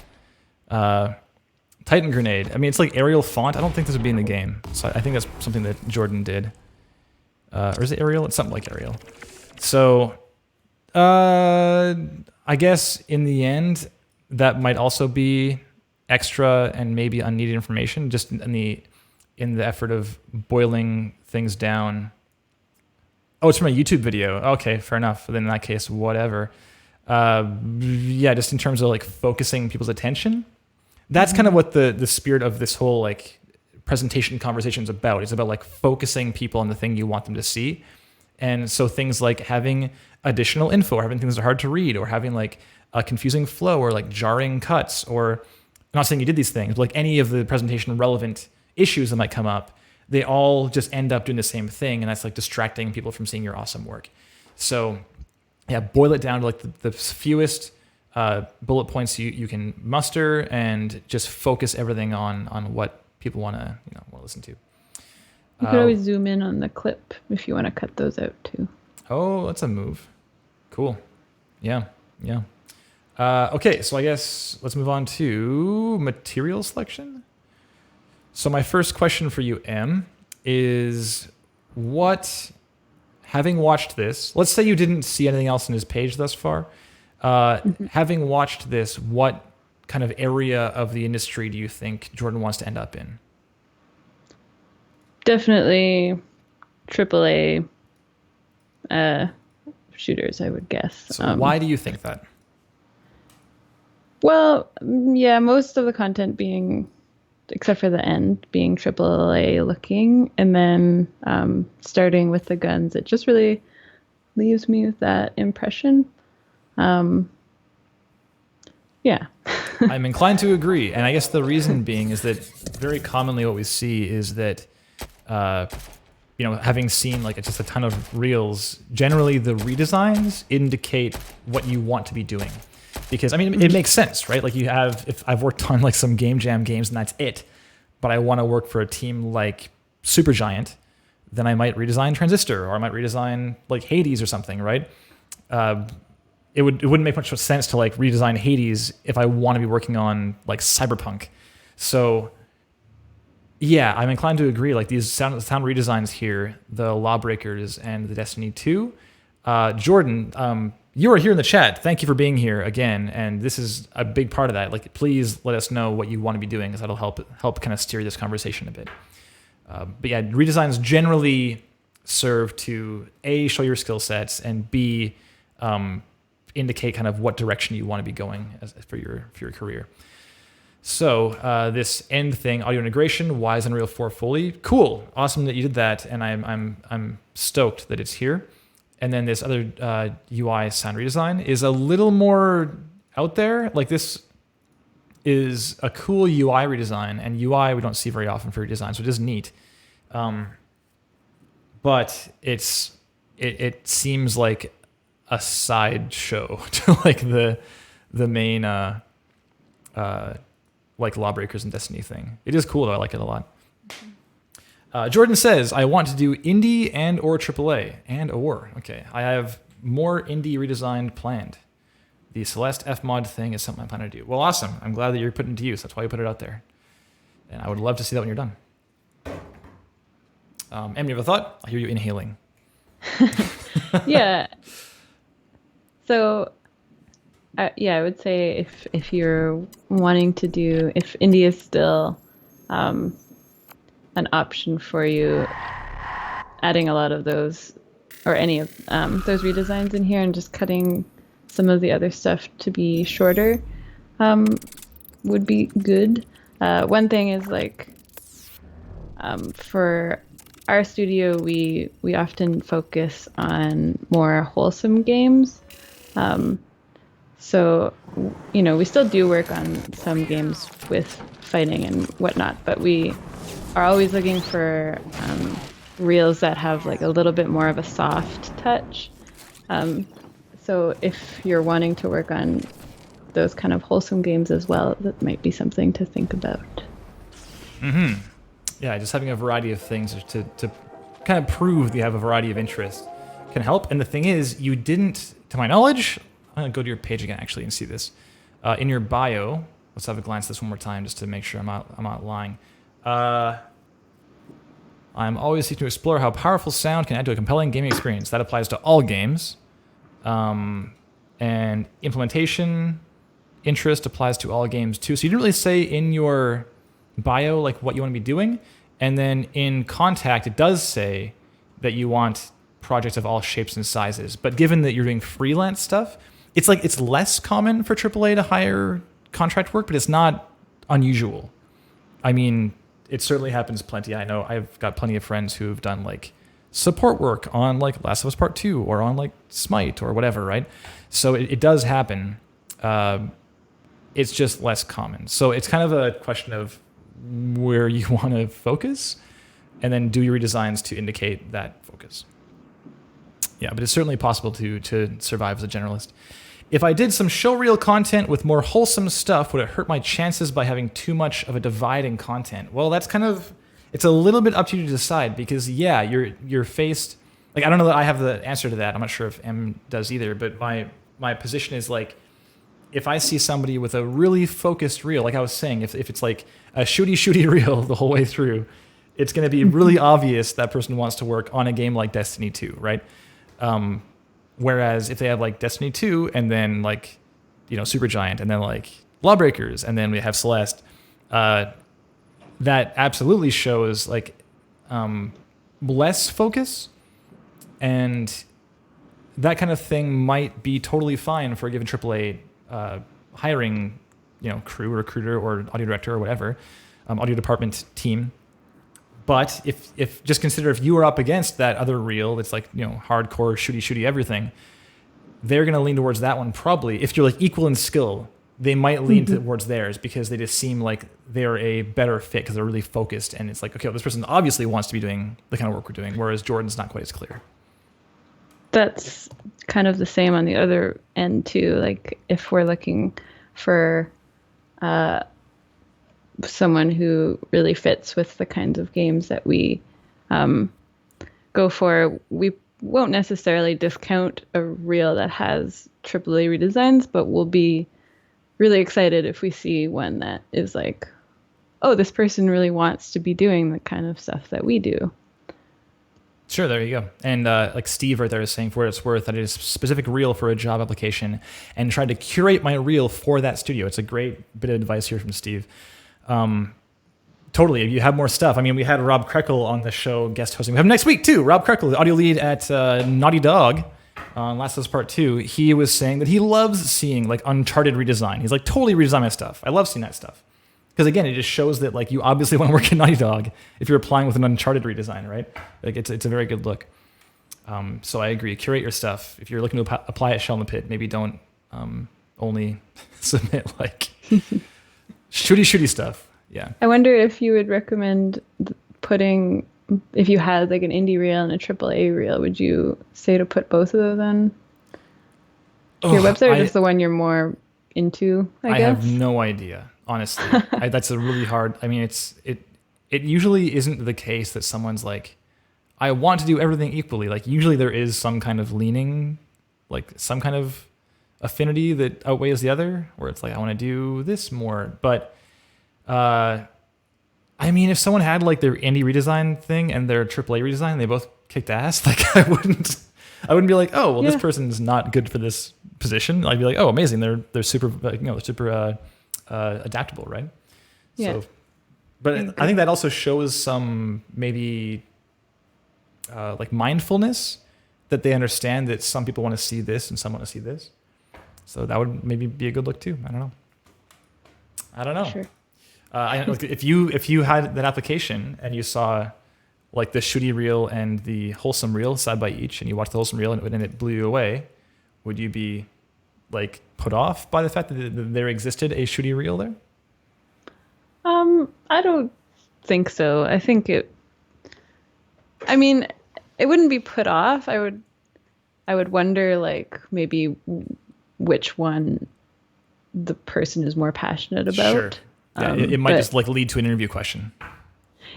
Titan grenade. I mean, it's like Arial font. I don't think this would be in the game. So I think that's something that Jordan did. Or is it Arial? It's something like Arial. So, I guess in the end, that might also be extra and maybe unneeded information, just in the effort of boiling things down. Oh, it's from a YouTube video. Okay, fair enough. Then in that case, whatever. Yeah, just in terms of like focusing people's attention. That's kind of what the spirit of this whole like presentation conversation is about. It's about like focusing people on the thing you want them to see. And so things like having additional info, or having things that are hard to read, or having like a confusing flow, or like jarring cuts, or I'm not saying you did these things, but like any of the presentation relevant issues that might come up, they all just end up doing the same thing, and that's like distracting people from seeing your awesome work. So yeah, boil it down to like the fewest bullet points you can muster, and just focus everything on what people want to listen to. You could always zoom in on the clip if you want to cut those out too. Oh, that's a move. Cool. Yeah. Okay, so I guess let's move on to material selection. So my first question for you, Em, is having watched this, let's say you didn't see anything else in his page thus far, having watched this, what kind of area of the industry do you think Jordan wants to end up in? Definitely AAA shooters, I would guess. So why do you think that? Well, yeah, most of the content being, except for the end, being AAA looking, and then starting with the guns, it just really leaves me with that impression. Yeah. I'm inclined to agree, and I guess the reason being is that very commonly what we see is that, having seen like just a ton of reels, generally the redesigns indicate what you want to be doing. Because I mean, it makes sense, right? Like if I've worked on like some game jam games and that's it, but I want to work for a team like Supergiant, then I might redesign Transistor, or I might redesign like Hades or something, right? It wouldn't make much sense to like redesign Hades if I want to be working on like Cyberpunk. So yeah, I'm inclined to agree. Like these sound redesigns here, the Lawbreakers and the Destiny 2. Jordan, you are here in the chat. Thank you for being here again. And this is a big part of that. Like, please let us know what you want to be doing, because that'll help kind of steer this conversation a bit. But yeah, redesigns generally serve to A, show your skill sets, and B, indicate kind of what direction you want to be going for your career. So this end thing, audio integration, why is Unreal 4 fully? Cool, awesome that you did that, and I'm stoked that it's here. And then this other UI sound redesign is a little more out there. Like this is a cool UI redesign, and UI we don't see very often for redesign, so it is neat. But it seems like a side show to like the main like Lawbreakers and Destiny thing. It is cool though. I like it a lot. Jordan says, I want to do indie and or AAA. Okay. I have more indie redesigned planned. The Celeste F mod thing is something I plan to do. Well, awesome. I'm glad that you're putting it to use. That's why you put it out there. And I would love to see that when you're done. Em, you have a thought? I hear you inhaling. Yeah. So Yeah, I would say if you're wanting to do, if indie is still um, an option for you, adding a lot of those or any of those redesigns in here and just cutting some of the other stuff to be shorter would be good. One thing is like for our studio, we often focus on more wholesome games. So, you know, we still do work on some games with fighting and whatnot, but we are always looking for reels that have like a little bit more of a soft touch. So if you're wanting to work on those kind of wholesome games as well, that might be something to think about. Yeah, just having a variety of things to kind of prove that you have a variety of interests can help. And the thing is, you didn't, to my knowledge, I'm going to go to your page again actually and see this. In your bio, let's have a glance at this one more time just to make sure I'm not lying. I'm always seeking to explore how powerful sound can add to a compelling gaming experience. That applies to all games. And implementation interest applies to all games too. So you didn't really say in your bio like what you want to be doing. And then in contact, it does say that you want projects of all shapes and sizes. But given that you're doing freelance stuff, it's less common for AAA to hire contract work, but it's not unusual. I mean, it certainly happens plenty. I know I've got plenty of friends who've done like support work on like Last of Us Part 2 or on like Smite or whatever, right? So it does happen. It's just less common. So it's kind of a question of where you want to focus and then do your redesigns to indicate that focus. Yeah, but it's certainly possible to survive as a generalist. If I did some showreel content with more wholesome stuff, would it hurt my chances by having too much of a divide in content? Well, that's kind of, it's a little bit up to you to decide because yeah, you're faced, like, I don't know that I have the answer to that. I'm not sure if M does either, but my position is like, if I see somebody with a really focused reel, like I was saying, if it's like a shooty reel the whole way through, it's going to be really obvious that person wants to work on a game like Destiny 2, right? Whereas if they have like Destiny 2 and then like, you know, Supergiant and then like Lawbreakers and then we have Celeste, that absolutely shows like less focus, and that kind of thing might be totally fine for a given AAA hiring, you know, crew, recruiter, or audio director or whatever, audio department team. But if just consider if you are up against that other reel that's like, you know, hardcore shooty everything, they're going to lean towards that one probably. If you're like equal in skill, they might lean towards theirs because they just seem like they're a better fit because they're really focused. And it's like, okay, well, this person obviously wants to be doing the kind of work we're doing, whereas Jordan's not quite as clear. That's kind of the same on the other end too. Like if we're looking for someone who really fits with the kinds of games that we go for, we won't necessarily discount a reel that has AAA redesigns, but we'll be really excited if we see one that is like, oh, this person really wants to be doing the kind of stuff that we do. Sure, there you go. And like Steve right there is saying, for what it's worth, that it is a specific reel for a job application and tried to curate my reel for that studio. It's a great bit of advice here from Steve. Totally. If you have more stuff, I mean, we had Rob Krekel on the show guest hosting. We have him next week too. Rob Krekel, the audio lead at Naughty Dog on Last of Us Part 2. He was saying that he loves seeing like Uncharted redesign. He's like, totally redesign my stuff. I love seeing that stuff. Because again, it just shows that like you obviously want to work at Naughty Dog if you're applying with an Uncharted redesign, right? Like it's a very good look. So I agree. Curate your stuff. If you're looking to apply at Shell in the Pit, maybe don't only submit like shooty stuff. Yeah. I wonder if you would recommend putting, if you had like an indie reel and a AAA reel, would you say to put both of those on your website, or just the one you're more into, I guess? I have no idea, honestly. That's a really hard, I mean, it usually isn't the case that someone's like, I want to do everything equally. Like usually there is some kind of leaning, like some kind of affinity that outweighs the other, where it's like, I want to do this more. But I mean, if someone had like their indie redesign thing and their AAA redesign, they both kicked ass, like I I wouldn't be like, oh, well, Yeah. this person's not good for this position. I'd be like, oh, amazing. They're super, super adaptable, right? Yeah. So, but I think that also shows some maybe like mindfulness, that they understand that some people want to see this and some want to see this. So that would maybe be a good look too. I don't know. Sure. Like if you had that application and you saw like the shooty reel and the wholesome reel side by each, and you watched the wholesome reel and it blew you away, would you be like put off by the fact that there existed a shooty reel there? I don't think so. I think I mean, it wouldn't be put off. I would wonder, like, maybe which one the person is more passionate about. Sure. Yeah, it might just like lead to an interview question.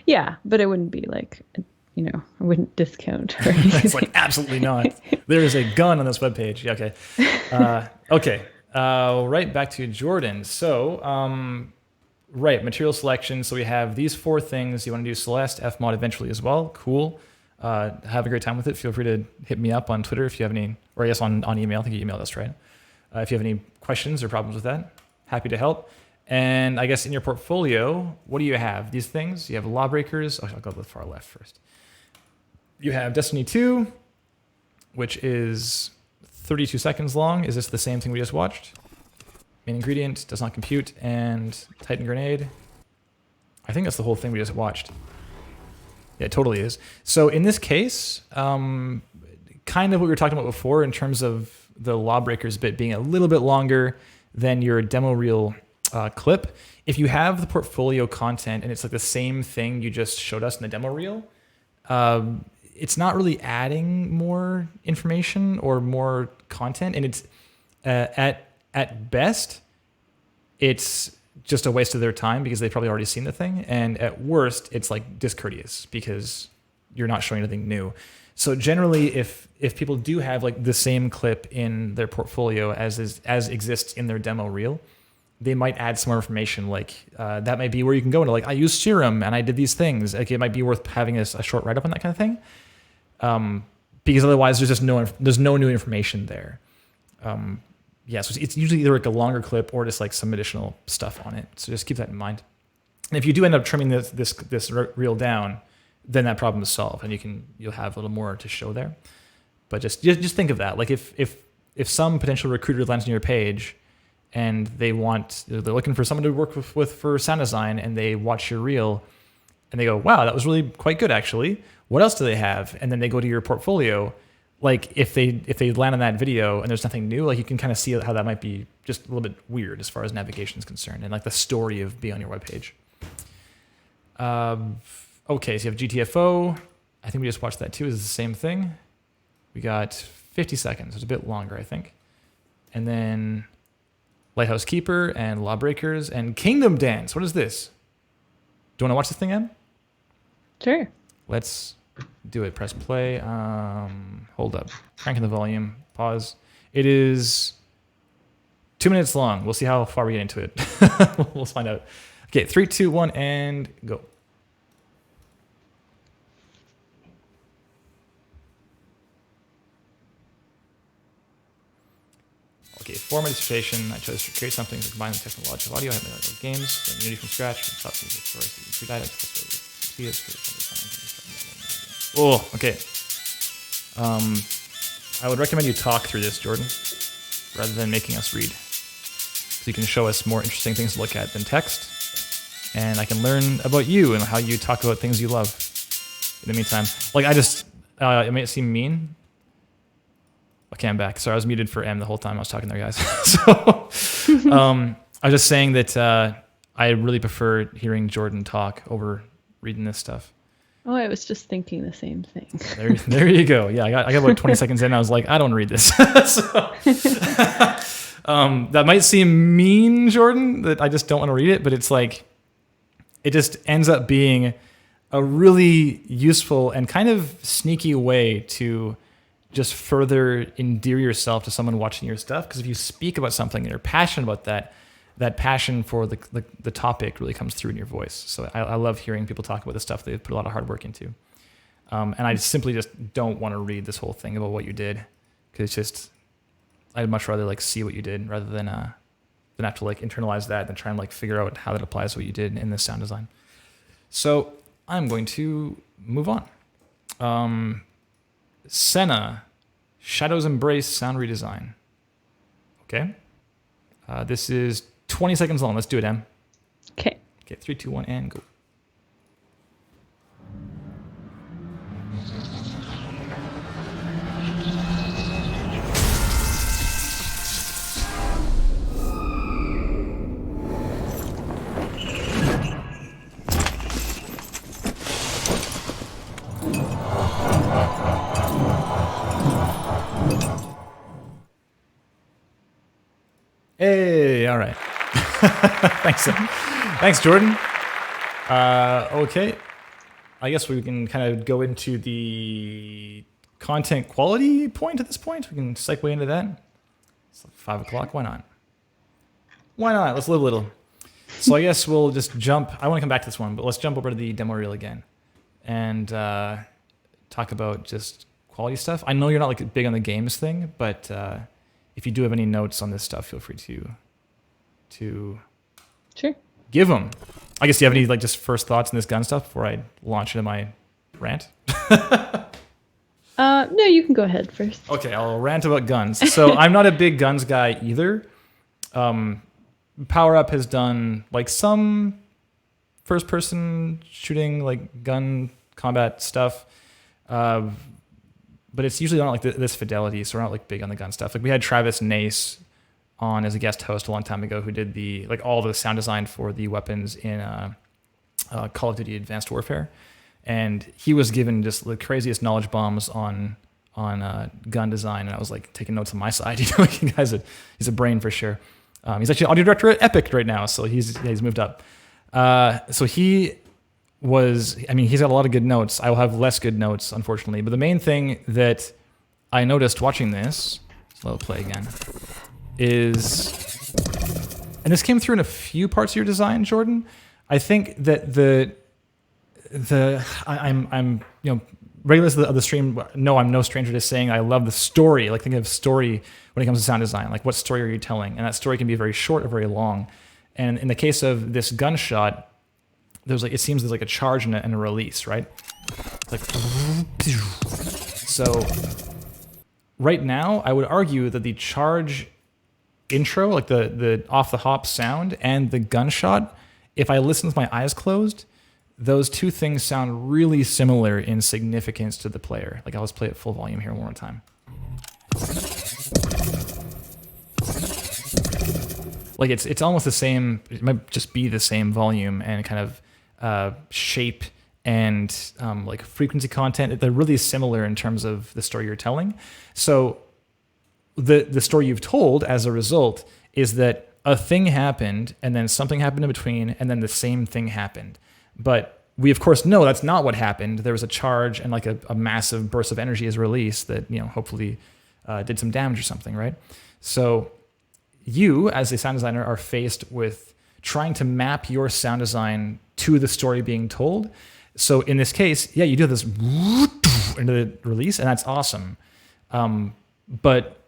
Yeah, but it wouldn't be like, I wouldn't discount or anything. It's like, absolutely not. There is a gun on this webpage. Yeah, okay. Okay. Right, back to Jordan. So, right, material selection. So we have these 4 things. You want to do Celeste, Fmod eventually as well. Cool. Have a great time with it. Feel free to hit me up on Twitter if you have any, or I guess on email. I think you emailed us, right? If you have any questions or problems with that, happy to help. And I guess in your portfolio, what do you have? These things. You have Lawbreakers. I'll go to the far left first. You have Destiny 2, which is 32 seconds long. Is this the same thing we just watched? Main ingredient, does not compute, and Titan Grenade. I think that's the whole thing we just watched. Yeah, it totally is. So in this case, kind of what we were talking about before in terms of the Lawbreakers bit being a little bit longer than your demo reel clip. If you have the portfolio content and it's like the same thing you just showed us in the demo reel, it's not really adding more information or more content, and it's at best, it's just a waste of their time because they've probably already seen the thing, and at worst, it's like discourteous because you're not showing anything new. So generally, if people do have like the same clip in their portfolio as exists in their demo reel, they might add some more information. Like that might be where you can go into like, I used Serum and I did these things. Like it might be worth having a short write up on that kind of thing, because otherwise there's just no new information there. So it's usually either like a longer clip or just like some additional stuff on it. So just keep that in mind. And if you do end up trimming this reel down, then that problem is solved, and you'll have a little more to show there. But just think of that. Like if some potential recruiter lands on your page and they're looking for someone to work with for sound design, and they watch your reel and they go, wow, that was really quite good actually. What else do they have? And then they go to your portfolio. Like if they land on that video and there's nothing new, like you can kind of see how that might be just a little bit weird as far as navigation is concerned, and like the story of being on your webpage. Okay, so you have GTFO. I think we just watched that too. It's the same thing. We got 50 seconds. It's a bit longer, I think. And then Lighthouse Keeper and Lawbreakers and Kingdom Dance. What is this? Do you want to watch this thing, Em? Sure. Let's do it. Press play. Hold up. Cranking the volume. Pause. It is 2 minutes long. We'll see how far we get into it. We'll find out. Okay, 3, 2, 1, and go. Okay, for my dissertation, I chose to create something to combine the technological audio, games, Unity from scratch, stop music, stories, Oh, okay. I would recommend you talk through this, Jordan, rather than making us read. So you can show us more interesting things to look at than text, and I can learn about you and how you talk about things you love. In the meantime, like it may seem mean. Okay, I'm back. Sorry, I was muted for M the whole time I was talking there, guys. So, I was just saying that I really prefer hearing Jordan talk over reading this stuff. Oh, I was just thinking the same thing. There you go. Yeah, I got about 20 seconds in. I was like, I don't read this. That might seem mean, Jordan, that I just don't want to read it, but it's like, it just ends up being a really useful and kind of sneaky way to just further endear yourself to someone watching your stuff. Because if you speak about something and you're passionate about that passion for the topic really comes through in your voice. So I love hearing people talk about the stuff they've put a lot of hard work into. And I simply just don't want to read this whole thing about what you did, because it's just, I'd much rather like see what you did rather than have to like internalize that and try and like figure out how that applies to what you did in this sound design. So I'm going to move on. Senna, Shadows Embrace sound redesign. Okay. This is 20 seconds long. Let's do it, Em. Okay. Okay, 3, 2, 1, and go. Hey, all right. Thanks, Jordan. Okay. I guess we can kind of go into the content quality point at this point. We can segue into that. It's like 5 o'clock. Why not? Why not? Let's live a little. So I guess we'll just jump. I want to come back to this one, but let's jump over to the demo reel again and talk about just quality stuff. I know you're not like big on the games thing, but if you do have any notes on this stuff, feel free to Sure. give them. I guess, do you have any like just first thoughts on this gun stuff before I launch into my rant? No, you can go ahead first. Okay, I'll rant about guns. So I'm not a big guns guy either. Power Up has done like some first person shooting, like gun combat stuff. But it's usually not like this fidelity, so we're not like big on the gun stuff. Like we had Travis Nace on as a guest host a long time ago, who did the like all the sound design for the weapons in Call of Duty Advanced Warfare, and he was given just the craziest knowledge bombs on gun design, and I was like taking notes on my side. You know, he's a brain for sure. He's actually audio director at Epic right now, so he's moved up. So he's got a lot of good notes. I will have less good notes, unfortunately. But the main thing that I noticed watching this, so I'll play again, is, and this came through in a few parts of your design, Jordan. I think that I'm regulars of the stream know I'm no stranger to saying I love the story. Like think of story when it comes to sound design. Like what story are you telling? And that story can be very short or very long. And in the case of this gunshot, it seems there's like a charge and a release, right? It's like, so right now I would argue that the charge intro, like the off the hop sound and the gunshot, if I listen with my eyes closed, those two things sound really similar in significance to the player. Like I'll just play it full volume here one more time. Like it's almost the same. It might just be the same volume and kind of shape and like frequency content. They're really similar in terms of the story you're telling. So the story you've told as a result is that a thing happened and then something happened in between and then the same thing happened. But we of course know that's not what happened. There was a charge and like a massive burst of energy is released that, hopefully did some damage or something, right? So you as a sound designer are faced with trying to map your sound design to the story being told. So in this case, yeah, you do this into the release, and that's awesome. But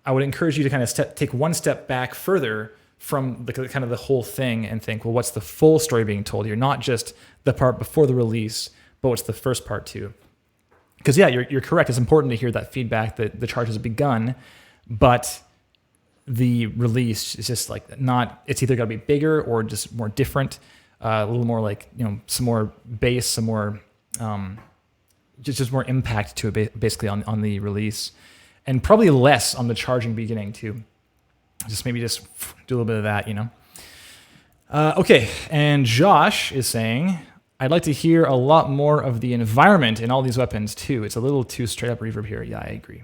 I would encourage you to kind of take one step back further from the kind of the whole thing and think, well, what's the full story being told here? Not just the part before the release, but what's the first part too? Because yeah, you're correct. It's important to hear that feedback that the charge has begun, but the release is just like not. It's either got to be bigger or just more different, a little more like some more bass, some more just more impact to it, basically on the release, and probably less on the charging beginning too. Just maybe just do a little bit of that, Okay, and Josh is saying, I'd like to hear a lot more of the environment in all these weapons too. It's a little too straight up reverb here. Yeah, I agree.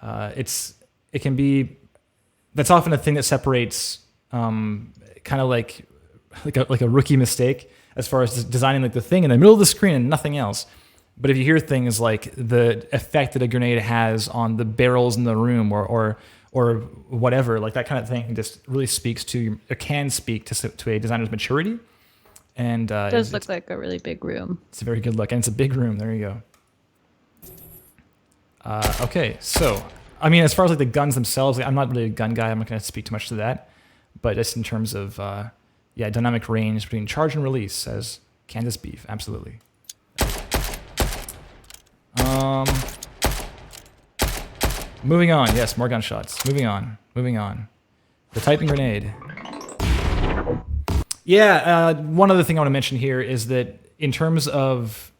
It can be. That's often a thing that separates kind of like a rookie mistake as far as designing like the thing in the middle of the screen and nothing else. But if you hear things like the effect that a grenade has on the barrels in the room or whatever, like that kind of thing just really speaks to, or can speak to a designer's maturity. And It does look like a really big room. it's a very good look, and it's a big room. There you go. Okay, so I mean, as far as like the guns themselves, like, I'm not really a gun guy. I'm not going to speak too much to that, but just in terms of yeah, dynamic range between charge and release, says Kansas Beef, absolutely. Moving on. Yes, more gunshots. Moving on. Moving on. The Titan grenade. Yeah, one other thing I want to mention here is that in terms of,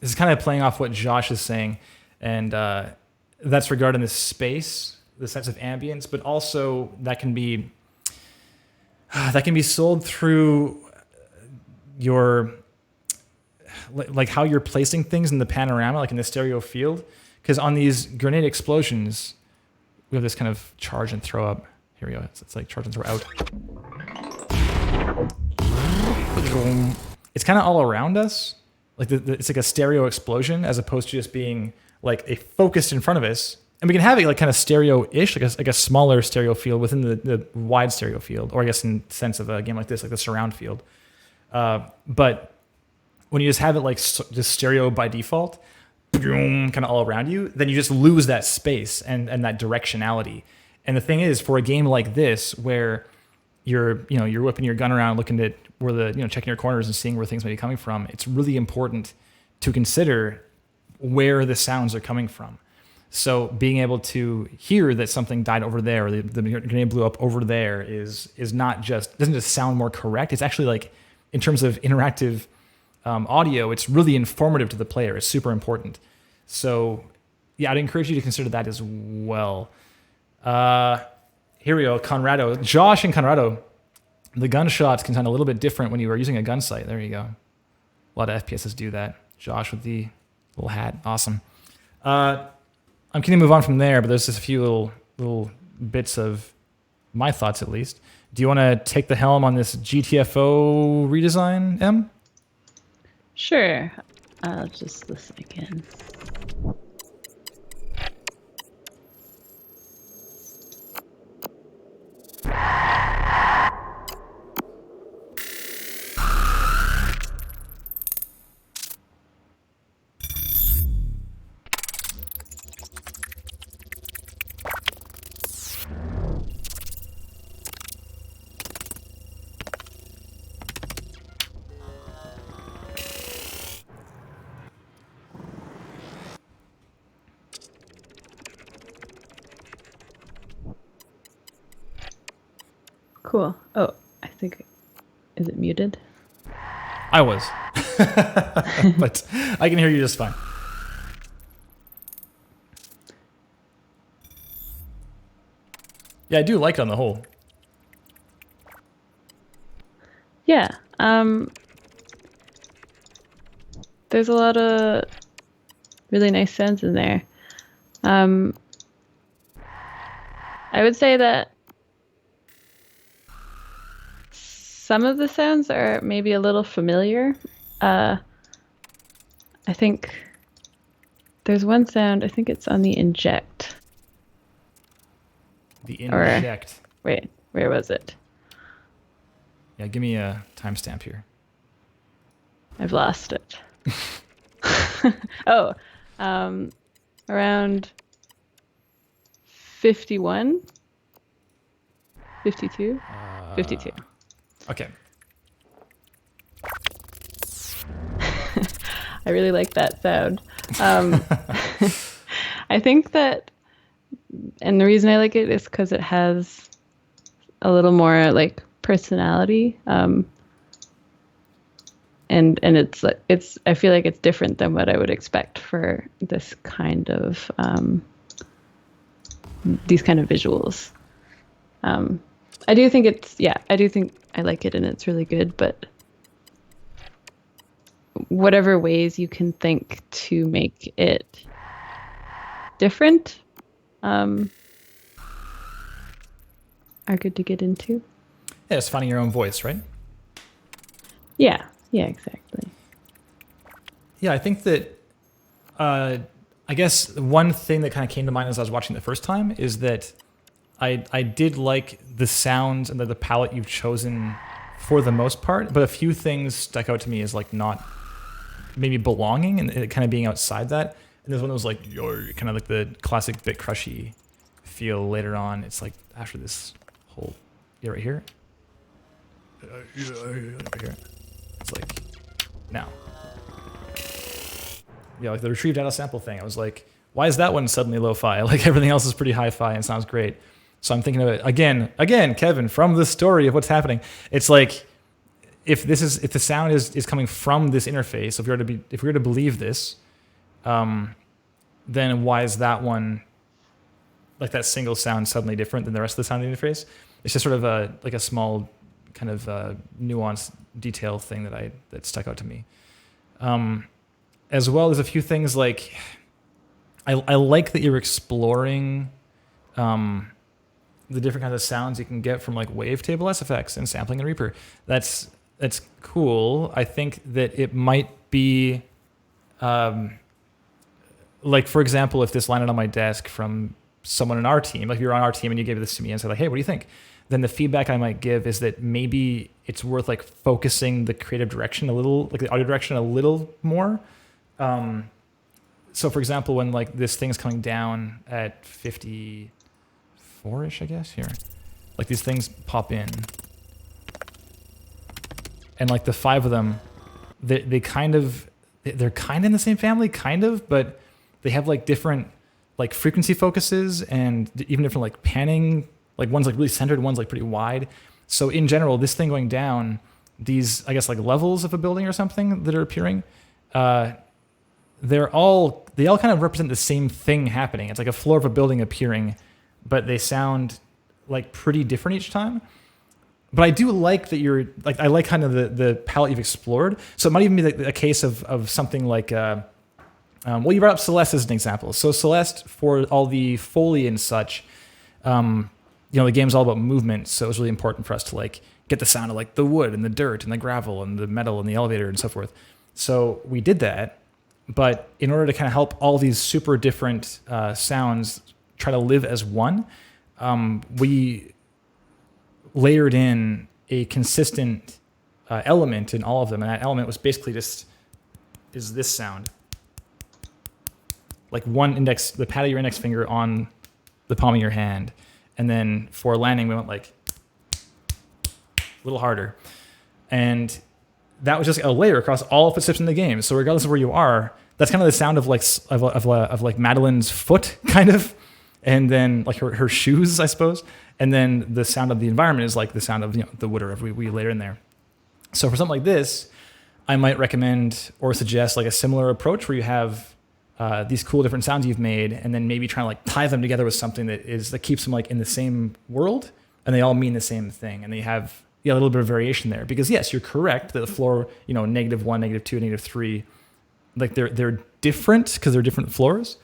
this is kind of playing off what Josh is saying, and that's regarding the space, the sense of ambience, but also that can be sold through your, like how you're placing things in the panorama, like in the stereo field. Because on these grenade explosions, we have this kind of charge and throw up. Here we go. It's like charge and throw out. It's kind of all around us. Like it's like a stereo explosion as opposed to just being like a focused in front of us. And we can have it like kind of stereo-ish, like a smaller stereo field within the wide stereo field, or I guess in the sense of a game like this, like the surround field. But when you just have it like just stereo by default, kind of all around you, then you just lose that space and that directionality. And the thing is, for a game like this, where you're whipping your gun around, looking at where checking your corners and seeing where things may be coming from, it's really important to consider where the sounds are coming from. So being able to hear that something died over there, or the grenade blew up over there, is not just, doesn't just sound more correct. It's actually like, in terms of interactive audio, it's really informative to the player. It's super important. So yeah, I'd encourage you to consider that as well. Here we go, Conrado. Josh and Conrado, the gunshots can sound a little bit different when you are using a gun sight. There you go. A lot of FPSs do that. Josh with the little hat, awesome. I'm going to move on from there, but there's just a few little bits of my thoughts, at least. Do you want to take the helm on this GTFO redesign, Em? Sure. I'll just listen again. Cool. Oh, I think, is it muted? I was. But I can hear you just fine. Yeah, I do like it on the whole. Yeah. There's a lot of really nice sounds in there. I would say that some of the sounds are maybe a little familiar. I think there's one sound, I think it's on the inject. The inject. Wait, where was it? Yeah, give me a timestamp here. I've lost it. Oh, around 51? 52? 52. Okay. I really like that sound. I think that, and the reason I like it is because it has a little more like personality, and it's I feel like it's different than what I would expect for this kind of these kind of visuals. I do think I like it and it's really good, but whatever ways you can think to make it different are good to get into. Yeah, it's finding your own voice, right? Yeah, exactly. Yeah, I think that, I guess one thing that kind of came to mind as I was watching it the first time is that I did like the sounds and the palette you've chosen for the most part, but a few things stuck out to me as like not maybe belonging and it kind of being outside that. And there's one that was like kind of like the classic bit crushy feel later on. It's like after this whole right here. Right here. It's like now. Yeah, like the retrieved data sample thing. I was like, why is that one suddenly lo-fi? Like everything else is pretty hi-fi and sounds great. So I'm thinking of it again, Kevin, from the story of what's happening. It's like if the sound is coming from this interface, if we were to believe this, then why is that one, like that single sound, suddenly different than the rest of the sound interface? It's just sort of a small kind of nuanced detail thing that stuck out to me. As well as a few things like I like that you're exploring the different kinds of sounds you can get from like wavetable SFX and sampling and Reaper. That's cool. I think that it might be like, for example, if this landed on my desk from someone in our team, like if you're on our team and you gave this to me and said like, hey, what do you think? Then the feedback I might give is that maybe it's worth like focusing the creative direction a little, like the audio direction a little more. So for example, when like this thing's coming down at 54-ish, I guess, here, like these things pop in and like the 5 of them, they're kind of in the same family, kind of, but they have like different like frequency focuses and even different like panning, like one's like really centered, one's like pretty wide. So in general, this thing going down, these, I guess, like levels of a building or something that are appearing, they all kind of represent the same thing happening. It's like a floor of a building appearing, but they sound like pretty different each time. But I do like that you're like, I like kind of the palette you've explored. So it might even be like a case of something like, well, you brought up Celeste as an example. So Celeste, for all the Foley and such, the game's all about movement. So it was really important for us to like get the sound of like the wood and the dirt and the gravel and the metal and the elevator and so forth. So we did that. But in order to kind of help all these super different sounds try to live as one, we layered in a consistent element in all of them. And that element was basically is this sound. Like one index, the pad of your index finger on the palm of your hand. And then for landing, we went like a little harder. And that was just a layer across all footsteps in the game. So regardless of where you are, that's kind of the sound of like Madeline's foot, kind of, and then like her shoes, I suppose. And then the sound of the environment is like the sound of the wood or whatever we layer in there. So for something like this, I might recommend or suggest like a similar approach where you have these cool different sounds you've made, and then maybe try to like tie them together with something that keeps them like in the same world, and they all mean the same thing, and they have a little bit of variation there. Because yes, you're correct that the floor, -1, -2, -3, like they're different because they're different floors.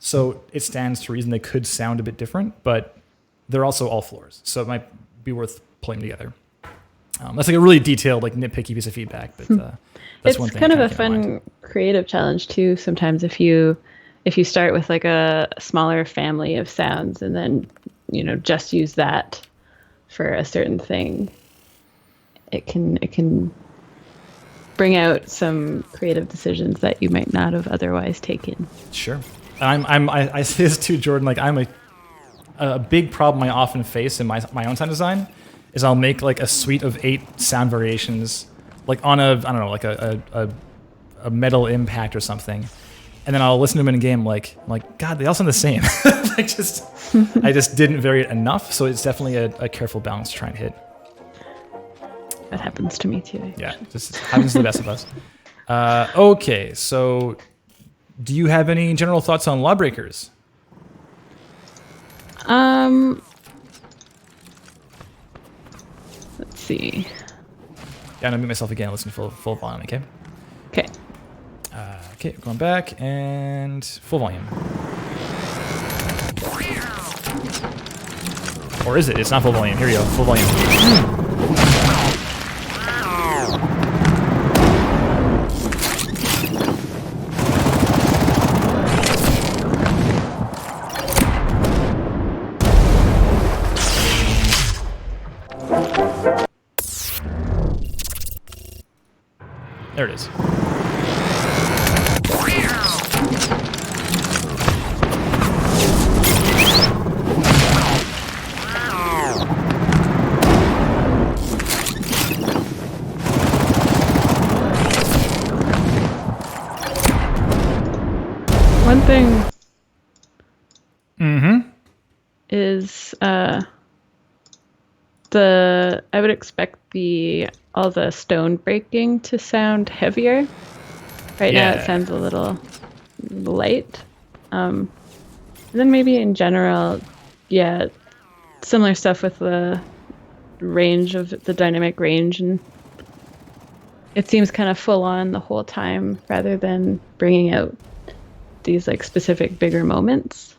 So it stands to reason they could sound a bit different, but they're also all floors. So it might be worth pulling together. That's like a really detailed, like nitpicky piece of feedback, but that's one thing. It's kind of a fun creative challenge too. Sometimes if you start with like a smaller family of sounds and then just use that for a certain thing, it can bring out some creative decisions that you might not have otherwise taken. Sure. I say this too, Jordan, like I'm a big problem I often face in my own sound design is I'll make like a suite of 8 sound variations, like on like a metal impact or something, and then I'll listen to them in a game like God, they all sound the same. I just didn't vary it enough, so it's definitely a careful balance to try and hit. That happens to me too. Yeah, just happens to the best of us. Okay, so do you have any general thoughts on Lawbreakers? Let's see. Yeah, I'm gonna mute myself again. Listen full volume, okay? Okay. Okay, going back and full volume. Or is it? It's not full volume. Here we go. Full volume. There it is. One thing Mm-hmm. is I would expect all the stone breaking to sound heavier. Right now it Yeah. sounds a little light. And then maybe in general, yeah, similar stuff with the range of the dynamic range, and it seems kind of full on the whole time rather than bringing out these like specific bigger moments.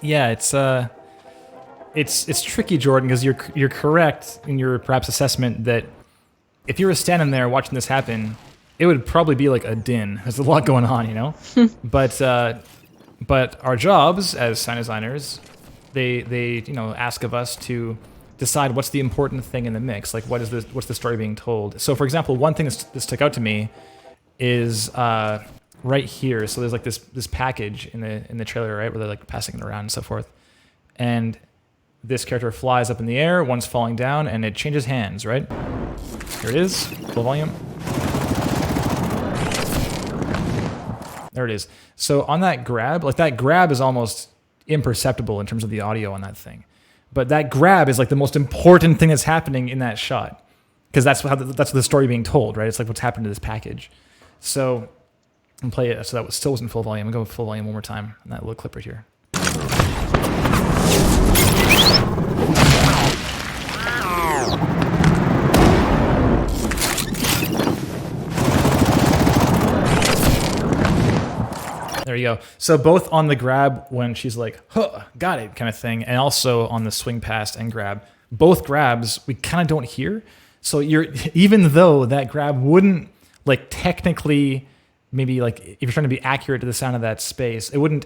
Yeah, it's tricky, Jordan, because you're correct in your perhaps assessment that if you were standing there watching this happen, it would probably be like a din. There's a lot going on, you know. But our jobs as sound designers, they ask of us to decide what's the important thing in the mix. Like what's the story being told. So for example, one thing that stuck out to me is right here. So there's like this package in the trailer, right, where they're like passing it around and so forth, and this character flies up in the air, one's falling down, and it changes hands, right? Here it is, full volume. There it is. So on that grab, like that grab is almost imperceptible in terms of the audio on that thing. But that grab is like the most important thing that's happening in that shot. Because that's the story being told, right? It's like what's happened to this package. So and play it so that still wasn't full volume. I'm going to go full volume one more time on that little clip right here. There you go. So both on the grab when she's like, huh, got it kind of thing, and also on the swing past and grab. Both grabs we kind of don't hear. So even though that grab wouldn't like technically maybe like if you're trying to be accurate to the sound of that space, it wouldn't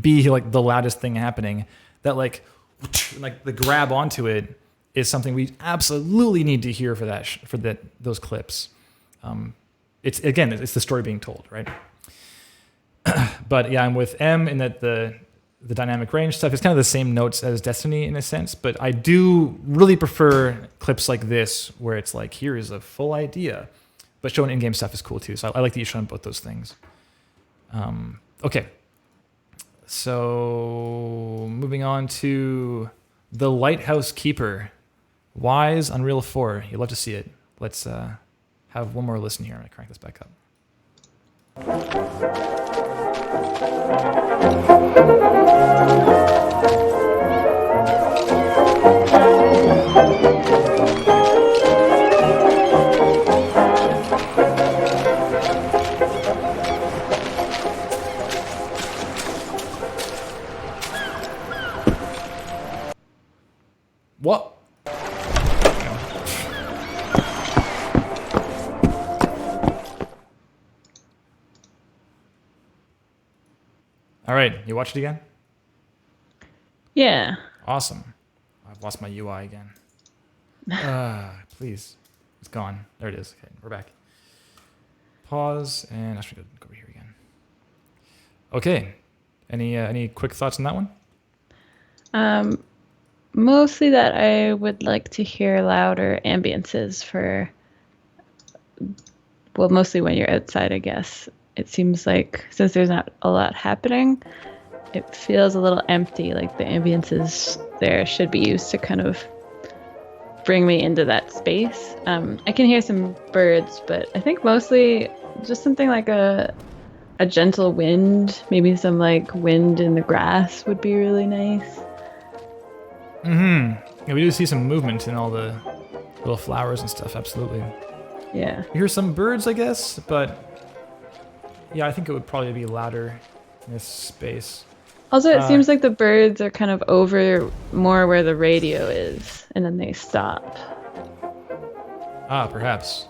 be like the loudest thing happening. That like the grab onto it is something we absolutely need to hear for those clips. It's the story being told, right? But yeah, I'm with M in that the dynamic range stuff is kind of the same notes as Destiny in a sense, but I do really prefer clips like this where it's like, here is a full idea, but showing in-game stuff is cool too. So I like that you're showing both those things. Okay. So moving on to The Lighthouse Keeper. Wise Unreal 4. You'll love to see it. Let's have one more listen here. I'm going to crank this back up. What? All right, you watched it again? Yeah. Awesome. I've lost my UI again. Please. It's gone. There it is. Okay, we're back. Pause, and actually go over here again. Okay. Any quick thoughts on that one? Mostly that I would like to hear louder ambiances mostly when you're outside, I guess. It seems like since there's not a lot happening, it feels a little empty, like the ambiances there should be used to kind of bring me into that space. I can hear some birds, but I think mostly just something like a gentle wind, maybe some like wind in the grass would be really nice. Yeah, we do see some movement in all the little flowers and stuff, absolutely. Yeah. You hear some birds, I guess, but yeah, I think it would probably be louder in this space. Also, it seems like the birds are kind of over more where the radio is, and then they stop. Perhaps.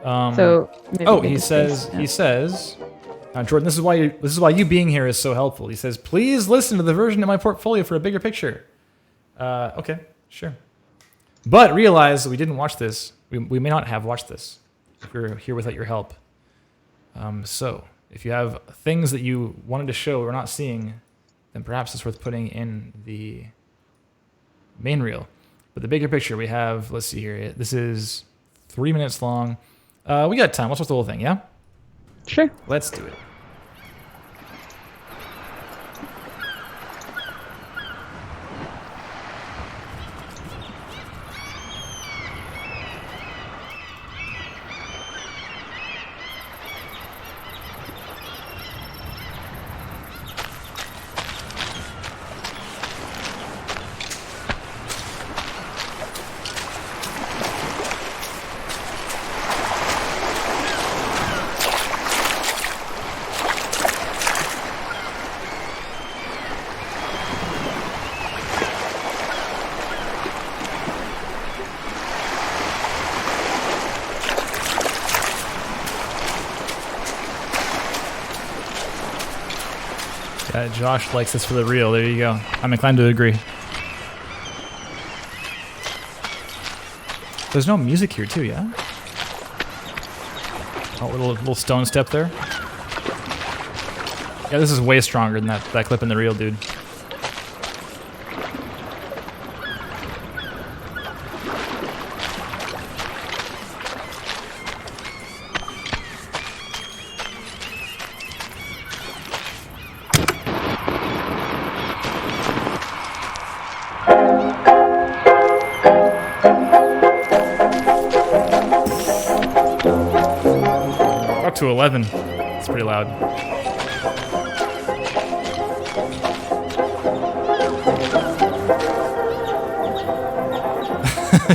So maybe he says, Jordan, this is why you being here is so helpful. He says, please listen to the version of my portfolio for a bigger picture. Okay, sure. But realize that we didn't watch this. We may not have watched this. if we're here without your help. So if you have things that you wanted to show we're not seeing, then perhaps it's worth putting in the main reel. But the bigger picture we have, let's see here. This is 3 minutes long. We got time. Let's watch the whole thing, yeah? Sure. Let's do it. Josh likes this for the reel. There you go. I'm inclined to agree. There's no music here too, yeah? Oh, little stone step there. Yeah, this is way stronger than that clip in the reel, dude. Up to 11. It's pretty loud.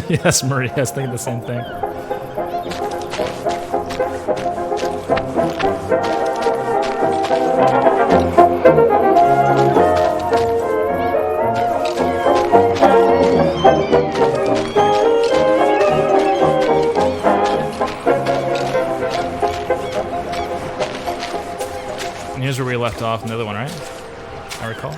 Yes, Murray. I was thinking the same thing. And here's where we left off in the other one, right? I recall.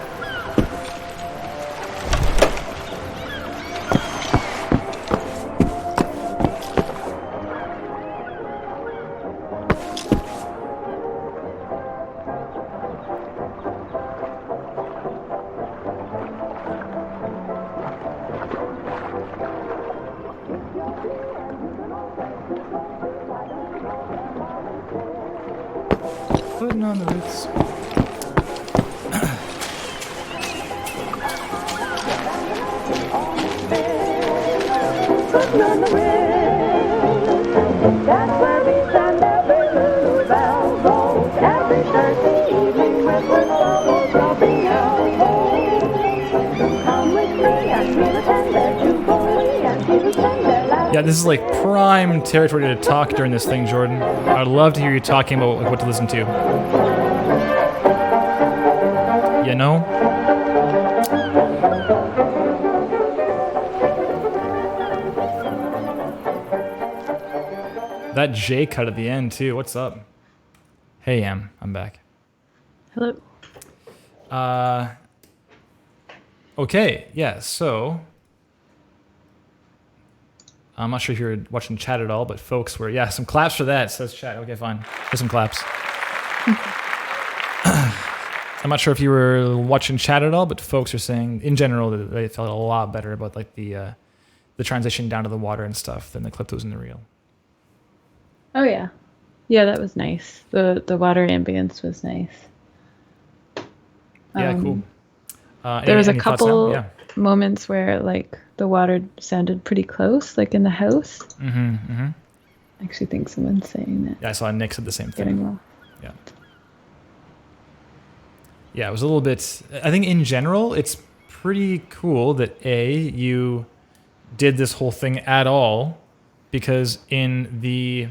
Putting on the roots. That's where we stand every little bell goes. Every Thursday evening with the trouble dropping elbows. Come with me and hear the tender jubilee and hear the tender laugh. Yeah, this is like prime territory to talk during this thing, Jordan. I'd love to hear you talking about like, what to listen to. You know? That J cut at the end too. What's up? Hey, I'm back. Hello. Okay, yeah, so I'm not sure if you're watching chat at all, but folks were, yeah, some claps for that, says chat. Okay, fine. Here's some claps. I'm not sure if you were watching chat at all, but folks are saying, in general, that they felt a lot better about like the transition down to the water and stuff than the clip that was in the reel. Oh yeah. Yeah, that was nice. The water ambience was nice. Yeah, cool. There was a any thoughts now? couple Yeah. moments where like the water sounded pretty close, like in the house. I actually think someone's saying that. Yeah, I saw Nick said the same thing. Getting well. Yeah. Yeah, it was a little bit, I think in general, it's pretty cool that you did this whole thing at all, because in the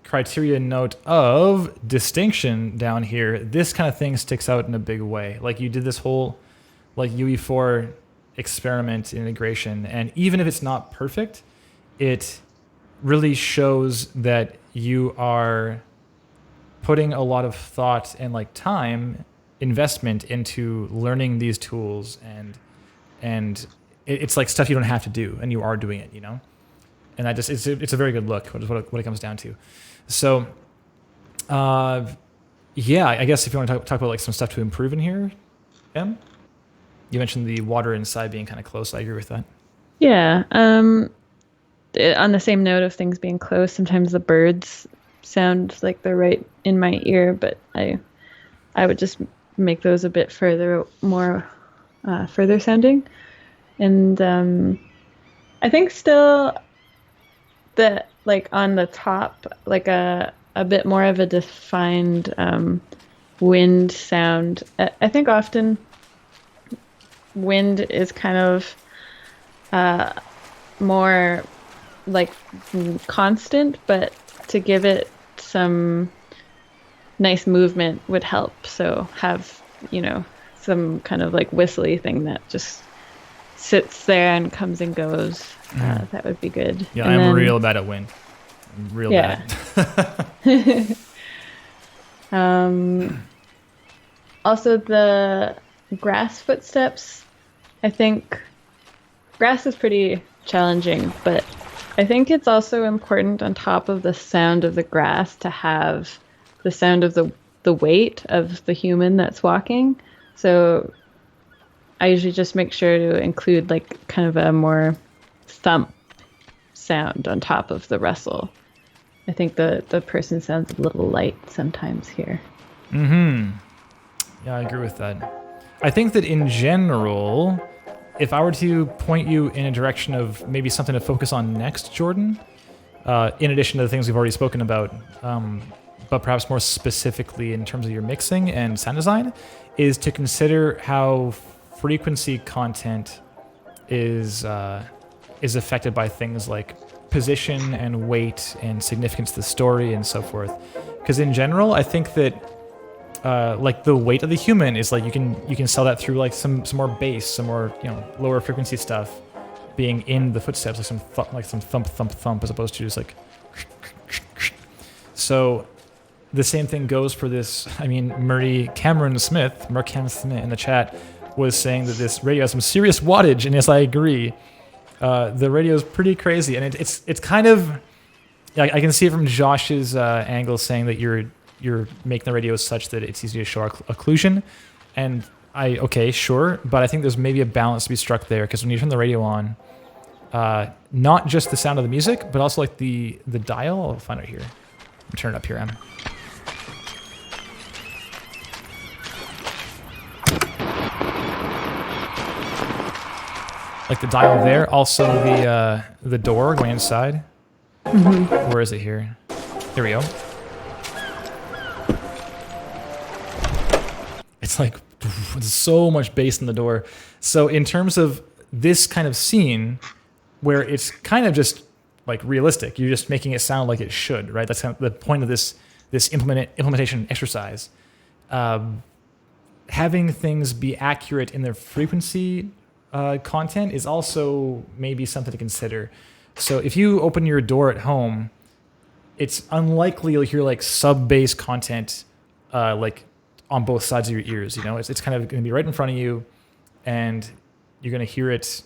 criteria note of distinction down here, this kind of thing sticks out in a big way. Like you did this whole like UE4 experiment integration, and even if it's not perfect, it really shows that you are putting a lot of thought and like time investment into learning these tools, and it's like stuff you don't have to do and you are doing it, you know? and that just it's a very good look. What it comes down to. So, yeah, I guess if you want to talk about like some stuff to improve in here, Em, you mentioned the water inside being kind of close. I agree with that. Yeah. On the same note of things being close, sometimes the birds sound like they're right in my ear, but I would just make those a bit more further sounding. And I think still that like on the top, like a bit more of a defined wind sound. I think often wind is kind of more like constant, but to give it some nice movement would help. So have, some kind of like whistly thing that just sits there and comes and goes. That would be good. Yeah, I'm real bad at wind. Real bad. Also the grass footsteps. I think grass is pretty challenging, but I think it's also important on top of the sound of the grass to have the sound of the weight of the human that's walking. So I usually just make sure to include like kind of a more thump sound on top of the rustle. I think the person sounds a little light sometimes here. Yeah, I agree with that. I think that in general, if I were to point you in a direction of maybe something to focus on next, Jordan, in addition to the things we've already spoken about, but perhaps more specifically in terms of your mixing and sound design, is to consider how frequency content is affected by things like position and weight and significance to the story and so forth. Because in general, I think that like the weight of the human is like you can sell that through like some more bass, some more lower frequency stuff being in the footsteps, like some thump as opposed to just like. So the same thing goes for this. I mean, Mark Cameron Smith in the chat was saying that this radio has some serious wattage, and yes, I agree. The radio is pretty crazy, and it's kind of. I can see it from Josh's angle, saying that you're making the radio such that it's easy to show occlusion, and sure, but I think there's maybe a balance to be struck there, because when you turn the radio on, not just the sound of the music, but also like the dial. I'll find it here. I'll turn it up here, Em. Like the dial there, also the door going inside. Mm-hmm. Where is it here? Here we go. It's like there's so much bass in the door. So in terms of this kind of scene, where it's kind of just like realistic, you're just making it sound like it should, right? That's kind of the point of this implementation exercise. Having things be accurate in their frequency content is also maybe something to consider. So if you open your door at home, it's unlikely you'll hear like sub-bass content like on both sides of your ears. It's kind of going to be right in front of you, and you're going to hear it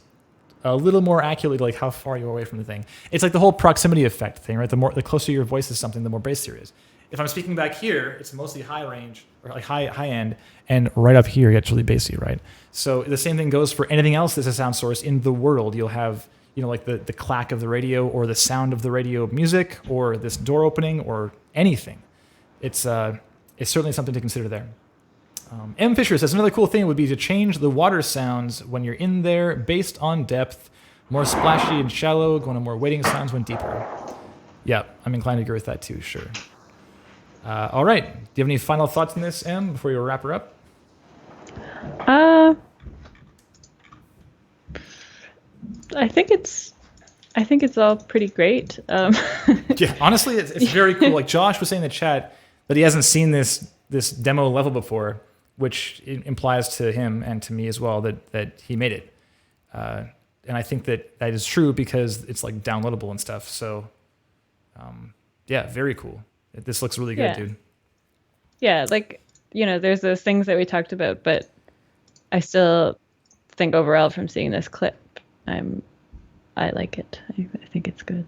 a little more accurately, like how far you're away from the thing. It's like the whole proximity effect thing, right? The closer your voice is something, the more bass there is. If I'm speaking back here, it's mostly high range or like high end, and right up here it's really bassy, right? So the same thing goes for anything else that's a sound source in the world. You'll have like the clack of the radio, or the sound of the radio music, or this door opening, or anything. It's certainly something to consider there. M. Fisher says another cool thing would be to change the water sounds when you're in there based on depth, more splashy and shallow, going to more waiting sounds when deeper. Yeah, I'm inclined to agree with that too, sure. All right, do you have any final thoughts on this, M, before you wrap her up? I think it's all pretty great. Yeah, honestly, it's very cool. Like Josh was saying in the chat that he hasn't seen this demo level before, which implies to him and to me as well that he made it. And I think that is true because it's like downloadable and stuff. So, yeah, very cool. This looks really good, dude. Yeah, like, there's those things that we talked about, but I still think overall from seeing this clip, I like it. I think it's good.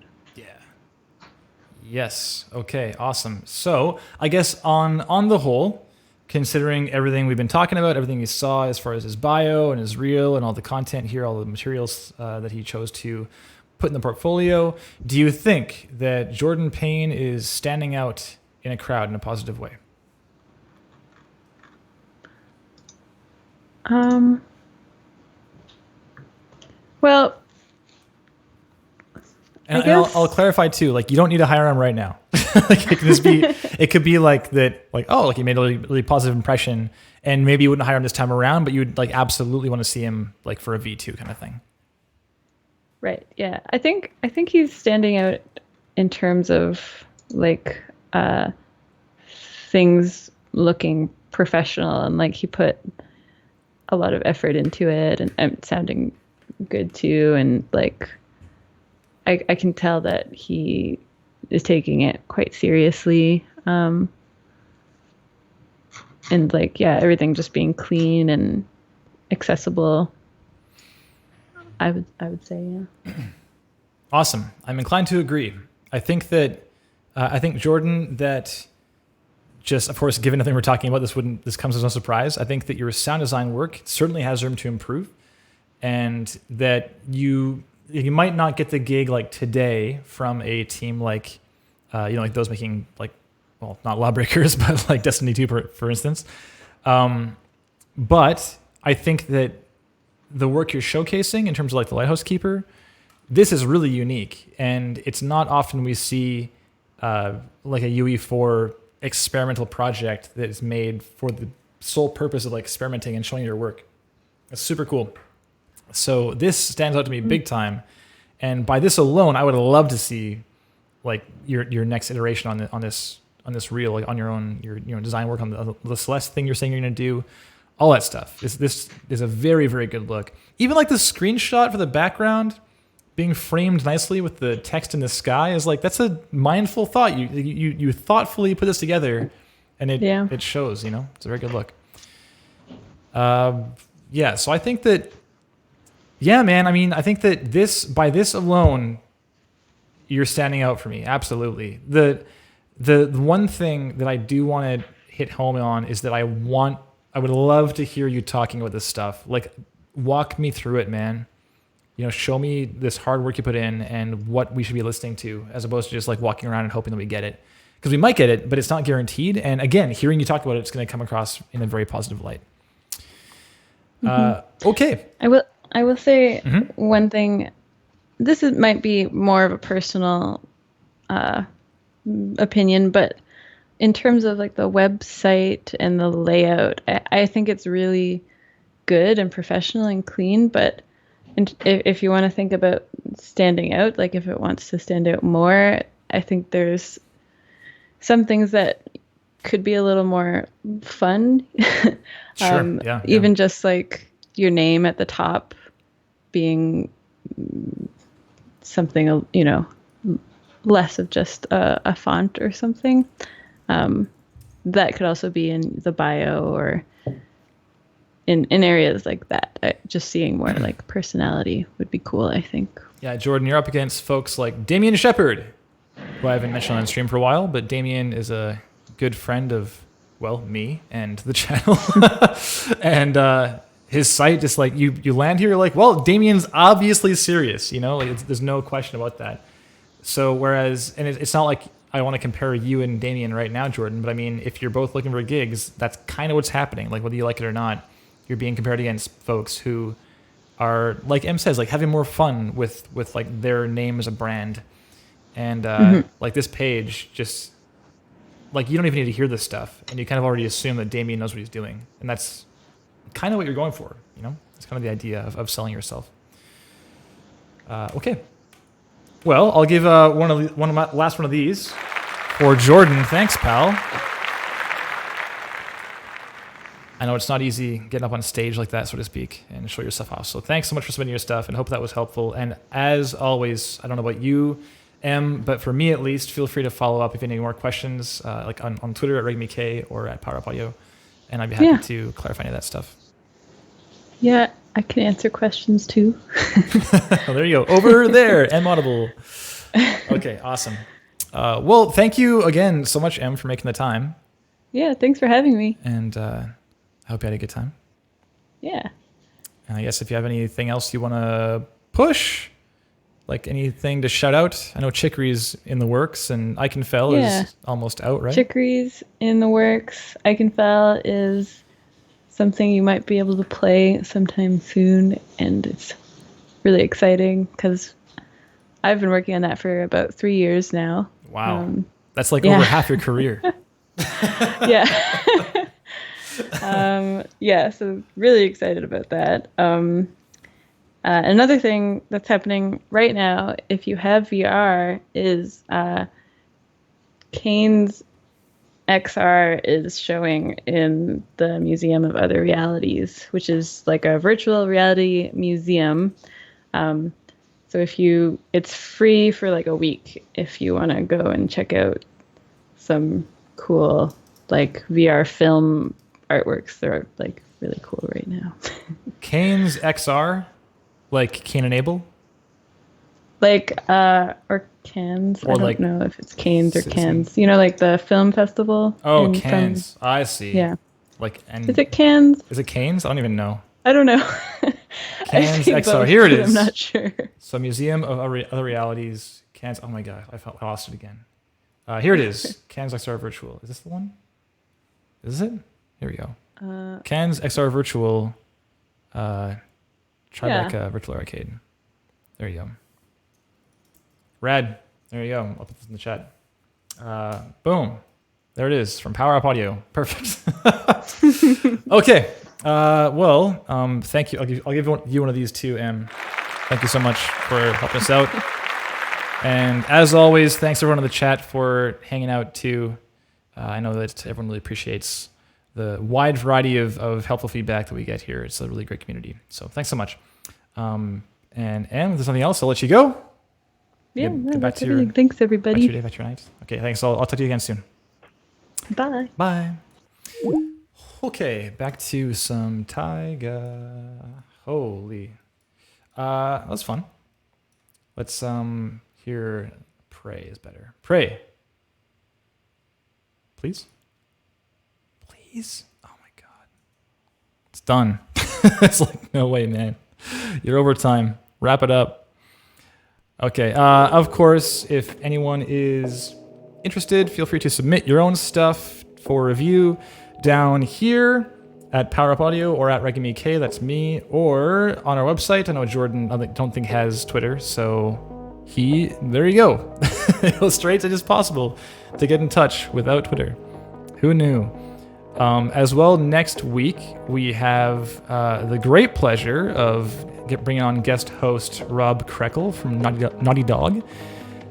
Yes. Okay. Awesome. So I guess on the whole, considering everything we've been talking about, everything you saw as far as his bio and his reel and all the content here, all the materials that he chose to put in the portfolio, do you think that Jordan Payne is standing out in a crowd in a positive way? Well, And, I guess- I'll clarify too. Like, you don't need to hire him right now. Like, it could be like that. Like, oh, like he made a really, really positive impression, and maybe you wouldn't hire him this time around, but you would like absolutely want to see him like for a V2 kind of thing. right. Yeah. I think he's standing out in terms of like things looking professional, and like he put a lot of effort into it, and sounding good too, and like I can tell that he is taking it quite seriously. And like, yeah, everything just being clean and accessible. I would say, yeah. Awesome. I'm inclined to agree. I think that Jordan, that just, of course, given everything we're talking about, this comes as no surprise. I think that your sound design work certainly has room to improve, and that you might not get the gig like today from a team like, like those making like, well, not Lawbreakers, but like Destiny 2, for instance. But I think that the work you're showcasing in terms of like the Lighthouse Keeper, this is really unique, and it's not often we see like a UE4 experimental project that is made for the sole purpose of like experimenting and showing your work. It's super cool. So this stands out to me big time, and by this alone, I would love to see like your next iteration on this reel, like on your own, your design work on the Celeste thing you're saying you're gonna do, all that stuff. This is a very, very good look. Even like the screenshot for the background being framed nicely with the text in the sky is like, that's a mindful thought. You thoughtfully put this together, and it shows. It's a very good look. Yeah. So I think that. Yeah, man. I mean, I think that by this alone, you're standing out for me. Absolutely. The one thing that I do want to hit home on is that I would love to hear you talking about this stuff. Like, walk me through it, man. Show me this hard work you put in and what we should be listening to, as opposed to just like walking around and hoping that we get it. Because we might get it, but it's not guaranteed. And again, hearing you talk about it, it's going to come across in a very positive light. Okay. I will say one thing. This might be more of a personal opinion, but in terms of like the website and the layout, I think it's really good and professional and clean. But if you want to think about standing out, like if it wants to stand out more, I think there's some things that could be a little more fun. Sure. Yeah. Even just like your name at the top being something, less of just a font or something. That could also be in the bio or in areas like that. Just seeing more like personality would be cool, I think. Yeah, Jordan, you're up against folks like Damien Shepard, who I haven't mentioned on stream for a while, but Damien is a good friend of, well, me and the channel. And his site, just like you land here, you're like, well, Damien's obviously serious, like there's no question about that. So whereas, and it's not like I want to compare you and Damien right now, Jordan, but I mean, if you're both looking for gigs, that's kind of what's happening. Like whether you like it or not, you're being compared against folks who are, like M says, like having more fun with like their name as a brand. And like this page, just like you don't even need to hear this stuff, and you kind of already assume that Damien knows what he's doing, and that's kind of what you're going for. It's kind of the idea of selling yourself. Okay. Well, I'll give last one of these for Jordan. Thanks, pal. I know it's not easy getting up on stage like that, so to speak, and show your stuff off. So thanks so much for submitting your stuff, and hope that was helpful. And as always, I don't know about you, Em, but for me at least, feel free to follow up if you have any more questions, like on Twitter at RegMK or at Power Up Audio, and I'd be happy to clarify any of that stuff. Yeah, I can answer questions too. Well, there you go. Over there, M Audible. Okay, awesome. Well, thank you again so much, Em, for making the time. Yeah, thanks for having me. And I hope you had a good time. Yeah. And I guess if you have anything else you want to push, like anything to shout out, I know Chicory's in the works and Iconfell is almost out, right? Chicory's in the works. Iconfell is something you might be able to play sometime soon, and it's really exciting because I've been working on that for about 3 years now. Wow. That's like over half your career. Yeah. So really excited about that. Another thing that's happening right now, if you have VR, is Payne's XR is showing in the Museum of Other Realities, which is like a virtual reality museum. So it's free for like a week if you want to go and check out some cool like VR film artworks. They're like really cool right now. Kane's XR, like Kane and Abel? Like or Cannes. Or I don't know if it's Canes or Cannes. You know, like the film festival. Oh, Cannes. I see. Yeah. Like, and is it Cannes? Is it Canes? I don't even know. I don't know. Cannes XR. Here it is. I'm not sure. So Museum of Other Realities. Cannes. Oh my god, I lost it again. Here it is. Cannes XR Virtual. Is this the one? Is it? Here we go. Cannes XR Virtual. Tribeca Virtual Arcade. There you go. Rad. There you go. I'll put this in the chat. Boom. There it is from Power Up Audio. Perfect. Okay. Thank you. I'll give you one of these too, Em. Thank you so much for helping us out. And as always, thanks everyone in the chat for hanging out too. I know that everyone really appreciates the wide variety of helpful feedback that we get here. It's a really great community. So thanks so much. And Em, if there's something else, I'll let you go. Yeah, get back to everything. Thanks, everybody. Back to your day, back to your night. Okay, thanks. I'll talk to you again soon. Bye. Bye. Okay, back to some Taiga. Holy. That was fun. Let's hear Pray is better. Pray. Please? Please? Oh my god. It's done. It's like, no way, man. You're over time. Wrap it up. Okay, of course, if anyone is interested, feel free to submit your own stuff for review down here at Power Up Audio or at ReggameK, that's me, or on our website. I know Jordan, I don't think has Twitter, so there you go. Illustrates it is possible to get in touch without Twitter. Who knew? As well, next week, we have the great pleasure of bringing on guest host Rob Krekel from Naughty Dog.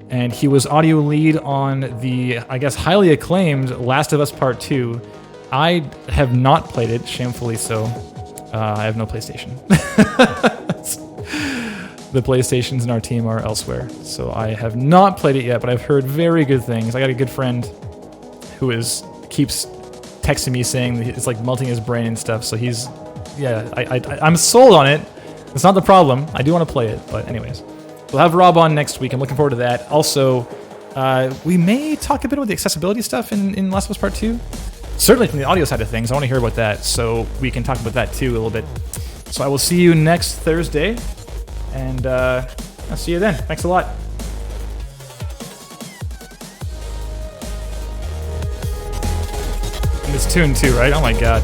And he was audio lead on the, I guess, highly acclaimed Last of Us Part 2. I have not played it, shamefully so. I have no PlayStation. The PlayStations in our team are elsewhere. So I have not played it yet, but I've heard very good things. I got a good friend who keeps texting me saying it's like melting his brain and stuff. So I'm sold on it. It's not the problem. I do want to play it, but anyways. We'll have Rob on next week. I'm looking forward to that. Also, we may talk a bit about the accessibility stuff in Last of Us Part 2. Certainly from the audio side of things. I want to hear about that, so we can talk about that too a little bit. So I will see you next Thursday, and I'll see you then. Thanks a lot. And this tune too, right? Oh my god.